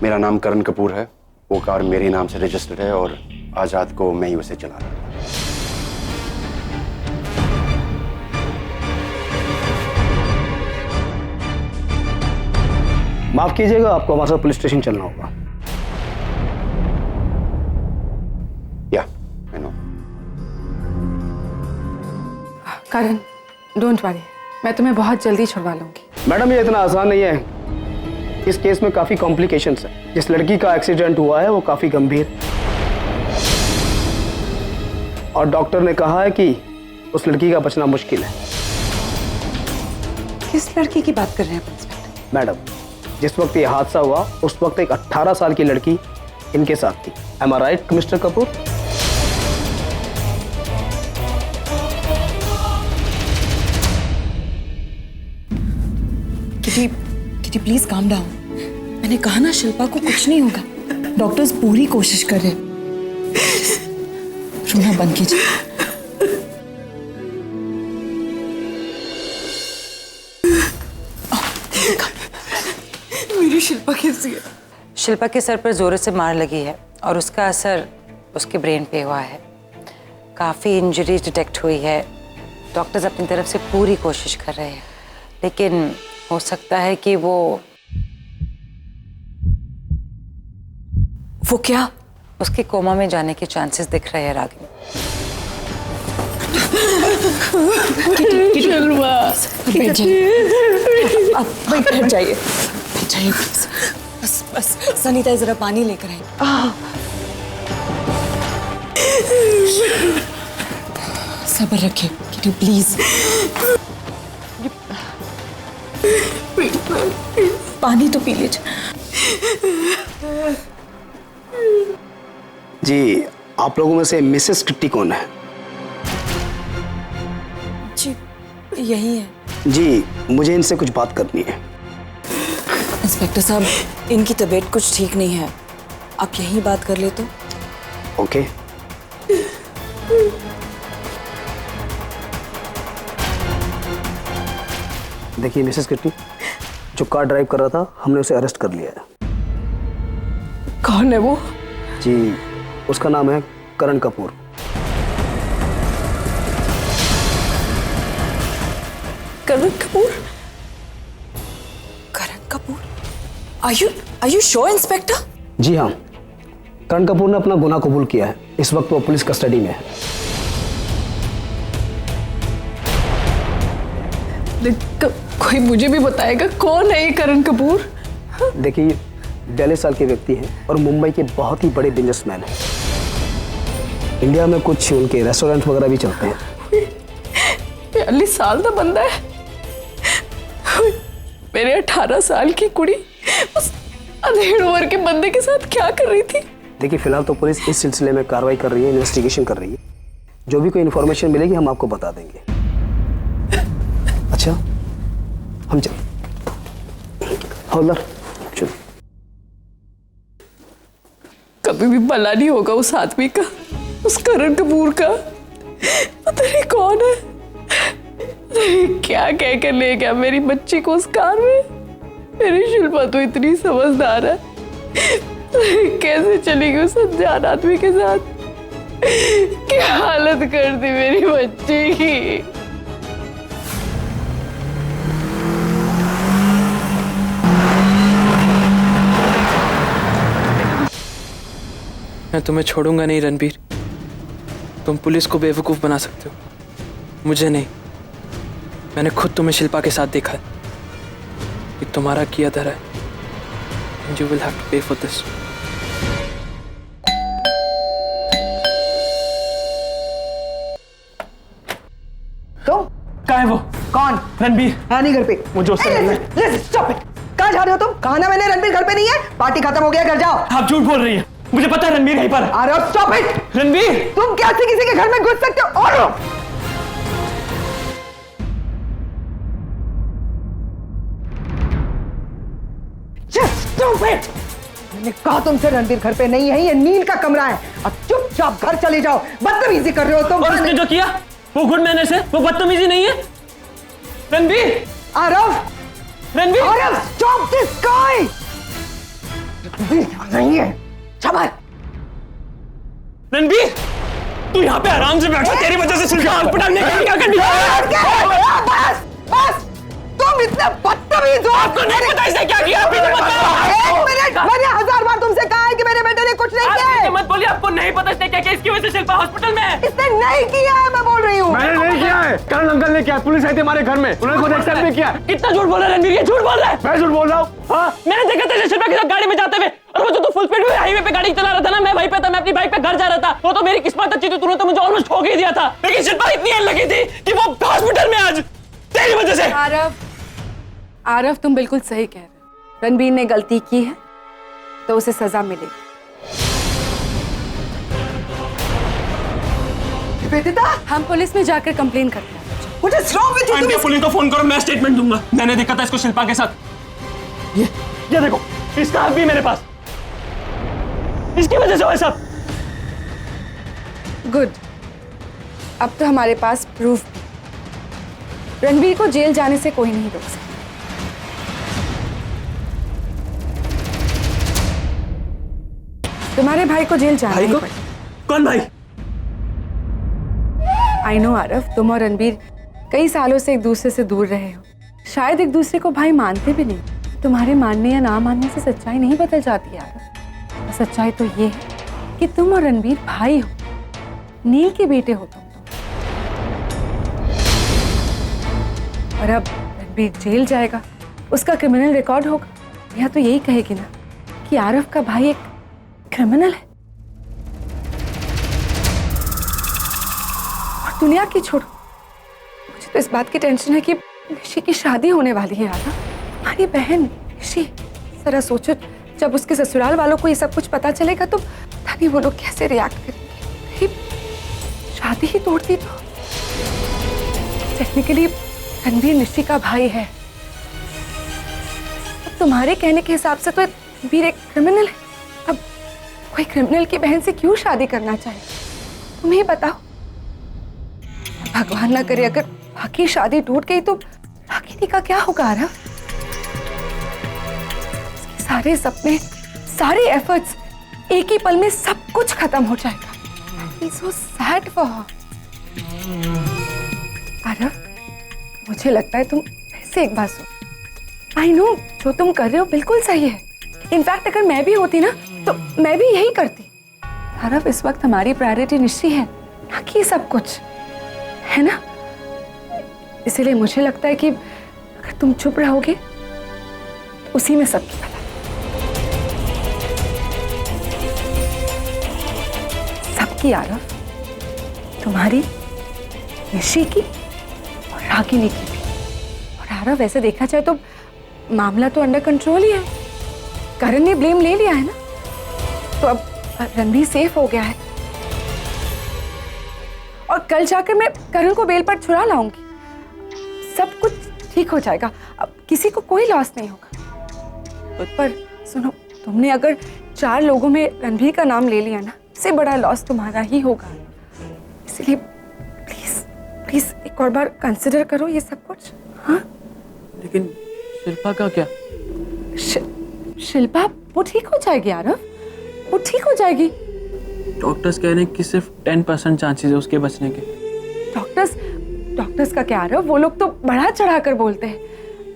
मेरा नाम करण कपूर है, वो कार मेरे नाम से रजिस्टर्ड है और आज रात को मैं ही उसे चला रहा था। माफ कीजिएगा, आपको हमारे साथ पुलिस स्टेशन चलना होगा। या, I know. Karan, don't worry, मैं तुम्हें बहुत जल्दी छुड़वा लूंगी। मैडम ये इतना आसान नहीं है, इस केस में काफी कॉम्प्लिकेशंस है। जिस लड़की का एक्सीडेंट हुआ है वो काफी गंभीर, और डॉक्टर ने कहा है कि उस लड़की का बचना मुश्किल है। किस लड़की की बात कर रहे हैं इंस्पेक्टर? मैडम, जिस वक्त ये हादसा हुआ उस वक्त एक 18 साल की लड़की इनके साथ थी। Am I right mister Kapoor? Kitty please calm down. मैंने कहा ना शिल्पा को कुछ नहीं होगा, डॉक्टर्स पूरी कोशिश कर रहे हैं। रोना बंद कीजिए। मेरी शिल्पा कैसी है? शिल्पा के सर पर जोरों से मार लगी है और उसका असर उसके ब्रेन पे हुआ है। काफ़ी इंजरी डिटेक्ट हुई है। डॉक्टर्स अपनी तरफ से पूरी कोशिश कर रहे हैं, लेकिन हो सकता है कि वो क्या? उसके कोमा में जाने के चांसेस दिख रहे हैं रागिनी। आप बैठ जाइए, बस बस सनीता जरा पानी लेकर आए। सब्र रखिए किटी प्लीज। पानी तो पी लीजिए। जी, आप लोगों में से मिसेस किट्टी कौन है? जी यही है। जी, मुझे इनसे कुछ बात करनी है। इंस्पेक्टर साहब, इनकी तबीयत कुछ ठीक नहीं है, आप यहीं बात कर ले तो। ओके। देखिए मिसेस किट्टी, जो कार ड्राइव कर रहा था हमने उसे अरेस्ट कर लिया है। कौन है वो? जी, उसका नाम है Karan Kapoor. Karan Kapoor? Karan Kapoor? Are you sure, inspector? जी हाँ, करण कपूर ने अपना गुनाह कबूल किया है। इस वक्त वो पुलिस कस्टडी में है। कोई मुझे भी बताएगा कौन है ये करण कपूर? देखिए, 42 साल के व्यक्ति हैं और मुंबई के बहुत ही बड़े बिजनेसमैन हैं। इंडिया में कुछ उनके रेस्टोरेंट वगैरह भी चलते हैं। 42 साल का बंदा है। मेरे 18 साल की कुड़ी उस अधेड़ उम्र के बंदे के साथ क्या कर रही थी? देखिए, फिलहाल तो पुलिस इस सिलसिले में कार्रवाई कर रही है, इन्वेस्टिगेशन कर रही है। जो भी कोई इन्फॉर्मेशन मिलेगी हम आपको बता देंगे। अच्छा, हम चल। हवलदार चलो। कभी भी भला नहीं होगा उस आदमी का, उस करण कपूर का। पता नहीं कौन है, क्या कह कर ले गया मेरी बच्ची को उस कार में। मेरी शिल्पा तो इतनी समझदार है, कैसे चली गई उस अनजान आदमी के साथ। क्या हालत कर दी मेरी बच्ची की। मैं तुम्हें छोड़ूंगा नहीं रणबीर। तुम पुलिस को बेवकूफ बना सकते हो, मुझे नहीं। मैंने खुद तुम्हें शिल्पा के साथ देखा है। ये तुम्हारा किया धरा है। You will have to pay for this. तुम? कहाँ है वो? कौन? रणबीर। है नहीं घर पे। मुझे उससे मिलना है। Stop it. कहाँ जा रहे हो तुम? कहा ना मैंने रणबीर घर पे नहीं है। पार्टी खत्म हो गया, घर जाओ। आप झूठ बोल रही हैं। मुझे पता है रणबीर यहीं पर है। अरे स्टॉप इट। रणबीर, तुम कैसे किसी के घर में घुस सकते हो? और मैंने कहा तुमसे रणबीर घर पे नहीं है, ये नील का कमरा है। अब चुपचाप घर चले जाओ। बदतमीजी कर रहे हो तुम। और उसने जो किया वो गुड मैनर्स है, वो बदतमीजी नहीं है। Ranbir, Aarav, Ranbir, Aarav, stop this guy. नहीं है। चमन। रणबीर, तू यहाँ पे आराम से बैठा, तेरी वजह से शिल्पा हॉस्पिटल में क्या करनी है? बस बस, तुम इतने बदतमीज हो। आपको नहीं पता इसने क्या किया? अभी तो बताओ। एक मिनट, मैंने 1000 बार तुमसे कहा है कि मेरे बेटे ने कुछ नहीं किया है। मत बोलिए, आपको नहीं पता इसने क्या किया। इसकी वजह से शिल्पा हॉस्पिटल में है। इसने नहीं किया है, मैं बोल रही हूँ। मैंने नहीं किया है, करण अंकल ने किया। पुलिस आई थी हमारे घर में, उन्होंने खुद एक्सेप्ट भी किया। कितना झूठ बोल रहा है रणबीर? ये झूठ बोल रहा है। मैं झूठ बोल रहा हूँ? हाँ, मैंने देखा था शिल्पा के साथ गाड़ी में जाते हुए, और वो जो फुल स्पीड में हाईवे पे गाड़ी चला रहा था ना, मैं वहीं पे था। मैं अपनी बाइक पे घर जा रहा था। वो तो मेरी किस्मत अच्छी थी, तूने तो मुझे ऑलमोस्ट ठोक ही दिया था। लेकिन शिल्पा इतनी लगी थी कि वो हॉस्पिटल में आज तेरी वजह से। आरव, तुम बिल्कुल सही कह रहे हो। रणबीर ने गलती की है तो उसे सजा मिलेगी। बेटा, हम पुलिस में जाकर कंप्लेन करते हैं। What is wrong with you? Aunty, police को फोन करो, मैं स्टेटमेंट दूंगा। मैंने देखा था इसको शिल्पा के साथ। ये देखो, इसका हाथ भी मेरे पास। इसकी वजह से हुआ सब। गुड, अब तो हमारे पास प्रूफ भी। रणबीर को जेल जाने से कोई नहीं रोक सकता। तुम्हारे भाई को जेल जाना ही पड़ेगा। कौन भाई? आई नो आरव, तुम और रणबीर कई सालों से एक दूसरे से दूर रहे हो, शायद एक दूसरे को भाई मानते भी नहीं। तुम्हारे मानने या ना मानने से सच्चाई नहीं बदल जाती आरव। सच्चाई तो ये है कि तुम और रणबीर भाई हो, नील के बेटे हो तुम। और अब रणबीर जेल जाएगा, उसका क्रिमिनल रिकॉर्ड होगा, या तो यही कहेगी ना कि आरव का भाई एक क्रिमिनल है। और दुनिया की छोड़ो, मुझे तो इस बात की टेंशन है कि निशी की शादी होने वाली है आरव, हमारी बहन निशी। जरा सोचो, जब उसके ससुराल वालों को ये सब कुछ पता चलेगा तो पता नहीं वो लोग कैसे रिएक्ट करेंगे। शादी ही तोड़ दी तो टेक्निकली रणबीर निशी का भाई है। अब तुम्हारे कहने के हिसाब से तो रणबीर एक क्रिमिनल है। अब कोई क्रिमिनल की बहन से क्यों शादी करना चाहे, तुम ही बताओ। भगवान ना करे अगर बाकी शादी टूट गई तो रागिनी का क्या होगा आरव? सारे सपने, सारे एफर्ट्स एक ही पल में सब कुछ खत्म हो जाएगा। I feel so sad for her. Aarav, मुझे लगता है तुम ऐसे एक बात सुनो। आई नो जो तुम कर रहे हो बिल्कुल सही है। इनफैक्ट अगर मैं भी होती ना तो मैं भी यही करती। आरव, इस वक्त हमारी प्रायोरिटी निश्ची है, ना कि सब कुछ, है ना? इसीलिए मुझे लगता है कि अगर तुम चुप रहोगे तो उसी में सबकी भलाई। सबकी आरव, तुम्हारी, निशी की और रागिनी की भी। और आरव, वैसे देखा जाए तो मामला तो अंडर कंट्रोल ही है। करण ने ब्लेम ले लिया है ना, तो अब रणबीर सेफ हो गया है। और कल जाकर मैं करण को बेल पर छुड़ा लाऊंगी। सब कुछ ठीक हो जाएगा, अब किसी को कोई लॉस नहीं होगा। पर सुनो, तुमने अगर 4 लोगों में रणबीर का नाम ले लिया ना, इससे बड़ा लॉस तुम्हारा ही होगा। इसलिए प्लीज प्लीज एक और बार कंसिडर करो ये सब कुछ। हाँ, लेकिन शिल्पा का क्या? शिल्पा वो ठीक हो जाएगी आरव, वो ठीक हो जाएगी। डॉक्टर्स कह रहे हैं कि सिर्फ 10% चांसेस है उसके बचने के। डॉक्टर्स का क्या आरव, वो लोग तो बढ़ा चढ़ा कर बोलते हैं।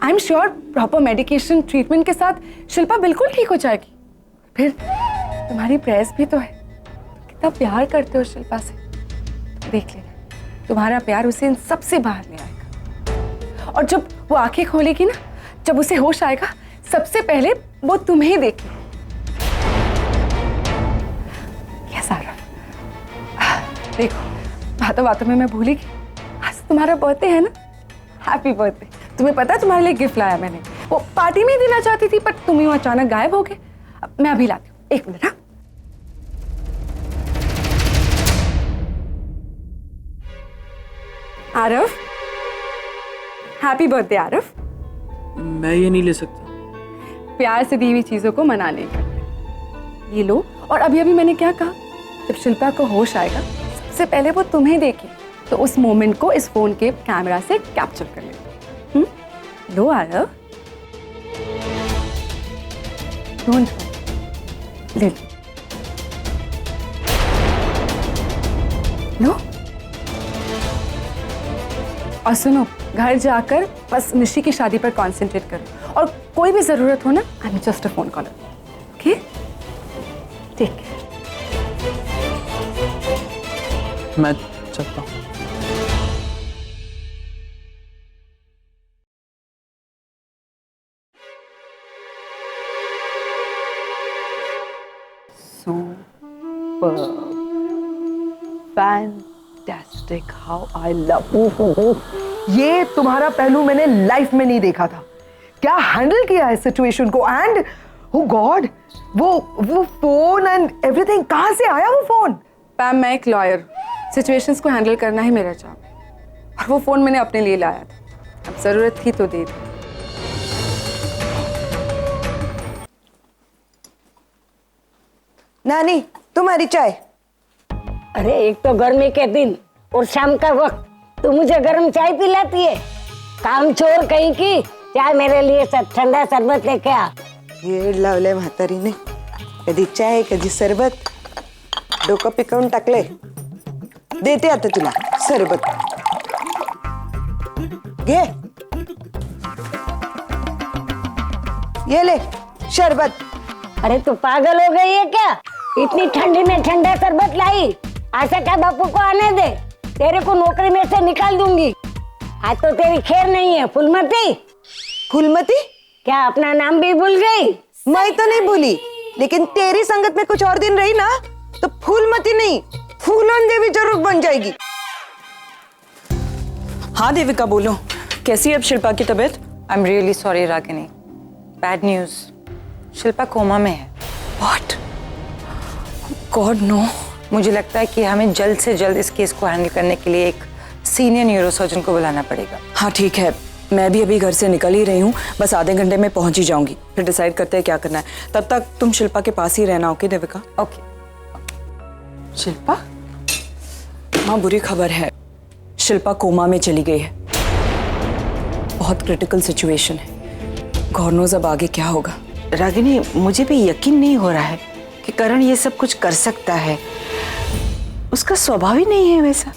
I am sure proper medication treatment के साथ शिल्पा बिल्कुल ठीक हो जाएगी। फिर तुम्हारी प्रेस भी तो है, कितना प्यार करते हो शिल्पा से, देख लेना तुम्हारा प्यार उसे इन सबसे बाहर ले आएगा। और जब वो आंखें खोलेगी ना, जब उसे होश आएगा, सबसे पहले वो तुम्हें देखेगी। कैसा रहा? देखो, बातों बातों में मैं भूली गई, आज तुम्हारा बर्थडे है ना। Happy birthday. तुम्हें पता है तुम्हारे लिए गिफ्ट लाया मैंने, वो पार्टी में ही देना चाहती थी पर तुम ही अचानक गायब हो गए। अब मैं अभी लाती हूँ, 1 मिनट। हाँ, आरव, हैप्पी बर्थडे आरव। मैं ये नहीं ले सकता। प्यार से दी हुई चीजों को मना नहीं करते। ये लो। और अभी अभी मैंने क्या कहा, जब शिल्पा को होश आएगा सबसे पहले वो तुम्हें देखे, तो उस मोमेंट को इस फोन के कैमरा से कैप्चर कर ले। लो आरव, डोंट ले लो। और सुनो, घर जाकर बस निशी की शादी पर कॉन्सेंट्रेट करो, और कोई भी जरूरत हो ना, I am just a phone call. Okay, take care. मैं चलता हूँ। Fantastic, how I love. ये तुम्हारा पहलू मैंने लाइफ में नहीं देखा था। क्या हैंडल किया है सिचुएशन को। एंड ओ गॉड, वो फोन एंड एवरीथिंग, कहां से आया वो फोन? पैम, मैं एक लॉयर, सिचुएशंस को हैंडल करना ही मेरा जॉब है। और वो फोन मैंने अपने लिए लाया था, अब जरूरत थी तो दे दी। नानी तुम्हारी चाय। अरे एक तो गर्मी के दिन और शाम का वक्त तू मुझे गर्म चाय पिलाती है। काम चोर कहीं की, चाय मेरे लिए ठंडा शरबत लेके आ। येड लावलंय म्हातारीने, कधी चाय कधी सरबत, डोकं पिकवून टाकले। देते आता तुला सरबत, घे ये ले शरबत। अरे तू पागल हो गई है क्या? इतनी ठंडी में ठंडा शरबत लाई? आशा क्या बापू को आने दे, तेरे को नौकरी में से निकाल दूंगी। आज तो तेरी खैर नहीं है। फूलमती, फूलमती क्या अपना नाम भी भूल गई? मैं तो नहीं भूली, लेकिन तेरी संगत में कुछ और दिन रही ना तो फूलमती नहीं फूलन देवी जरूर बन जाएगी। हाँ देविका बोलो, कैसी है अब शिल्पा की तबीयत? I am really sorry Ragini, bad news, Shilpa coma में है। व्हाट? God no. मुझे लगता है कि हमें जल्द से जल्द इस केस को हैंडल करने के लिए एक सीनियर न्यूरोसर्जन को बुलाना पड़ेगा। हाँ ठीक है, मैं भी अभी घर से निकल ही रही हूँ, बस आधे घंटे में पहुंच ही जाऊंगी, फिर डिसाइड करते हैं क्या करना है। तब तक तुम शिल्पा के पास ही रहना। ओके देविका? ओके। शिल्पा? हाँ बुरी खबर है, शिल्पा कोमा में चली गई है। बहुत क्रिटिकल सिचुएशन है, गॉड नोज़ अब आगे क्या होगा। रागिनी मुझे भी यकीन नहीं हो रहा है कि करण ये सब कुछ कर सकता है, उसका स्वभाव ही नहीं है वैसा।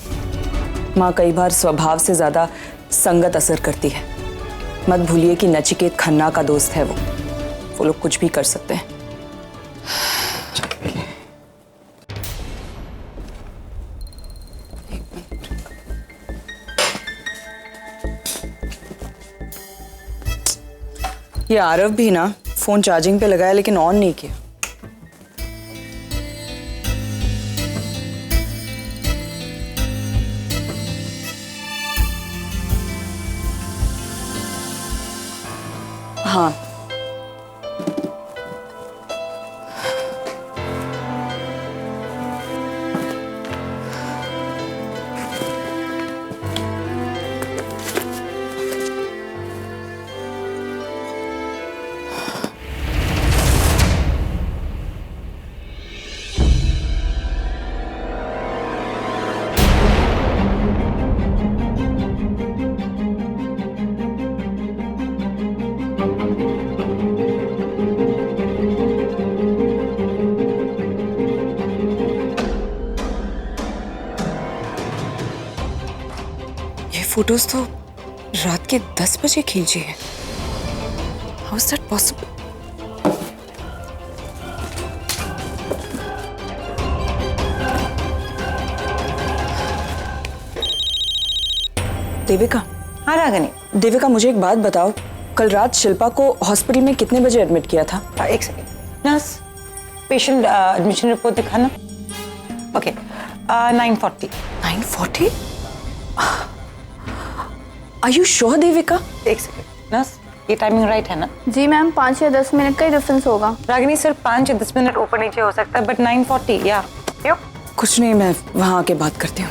माँ कई बार स्वभाव से ज्यादा संगत असर करती है। मत भूलिए कि नचिकेत खन्ना का दोस्त है वो लोग कुछ भी कर सकते हैं। ये आरव भी ना फोन चार्जिंग पे लगाया लेकिन ऑन नहीं किया। हाँ फोटोज तो रात के 10 बजे खींची है। How is that possible? Devika. हाँ रागिनी। देविका मुझे एक बात बताओ, कल रात शिल्पा को हॉस्पिटल में कितने बजे एडमिट किया था? एक second nurse, patient admission report दिखाना। Okay 9:40। 9:40? Are you sure Devika? एक सेकेंड नर्स, ये टाइमिंग राइट है ना? जी मैम, 5 या 10 मिनट का ही डिफरेंस होगा। रागिनी सिर्फ 5 या 10 मिनट ऊपर नीचे हो सकता है, बट 9:40 या कुछ नहीं, मैं वहां आके बात करती हूँ।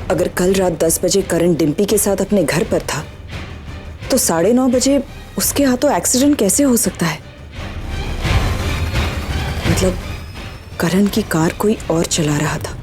अगर कल रात 10 बजे करण डिम्पी के साथ अपने घर पर था तो 9:30 बजे उसके हाथों एक्सीडेंट कैसे हो सकता है? मतलब करण की कार कोई और चला रहा था।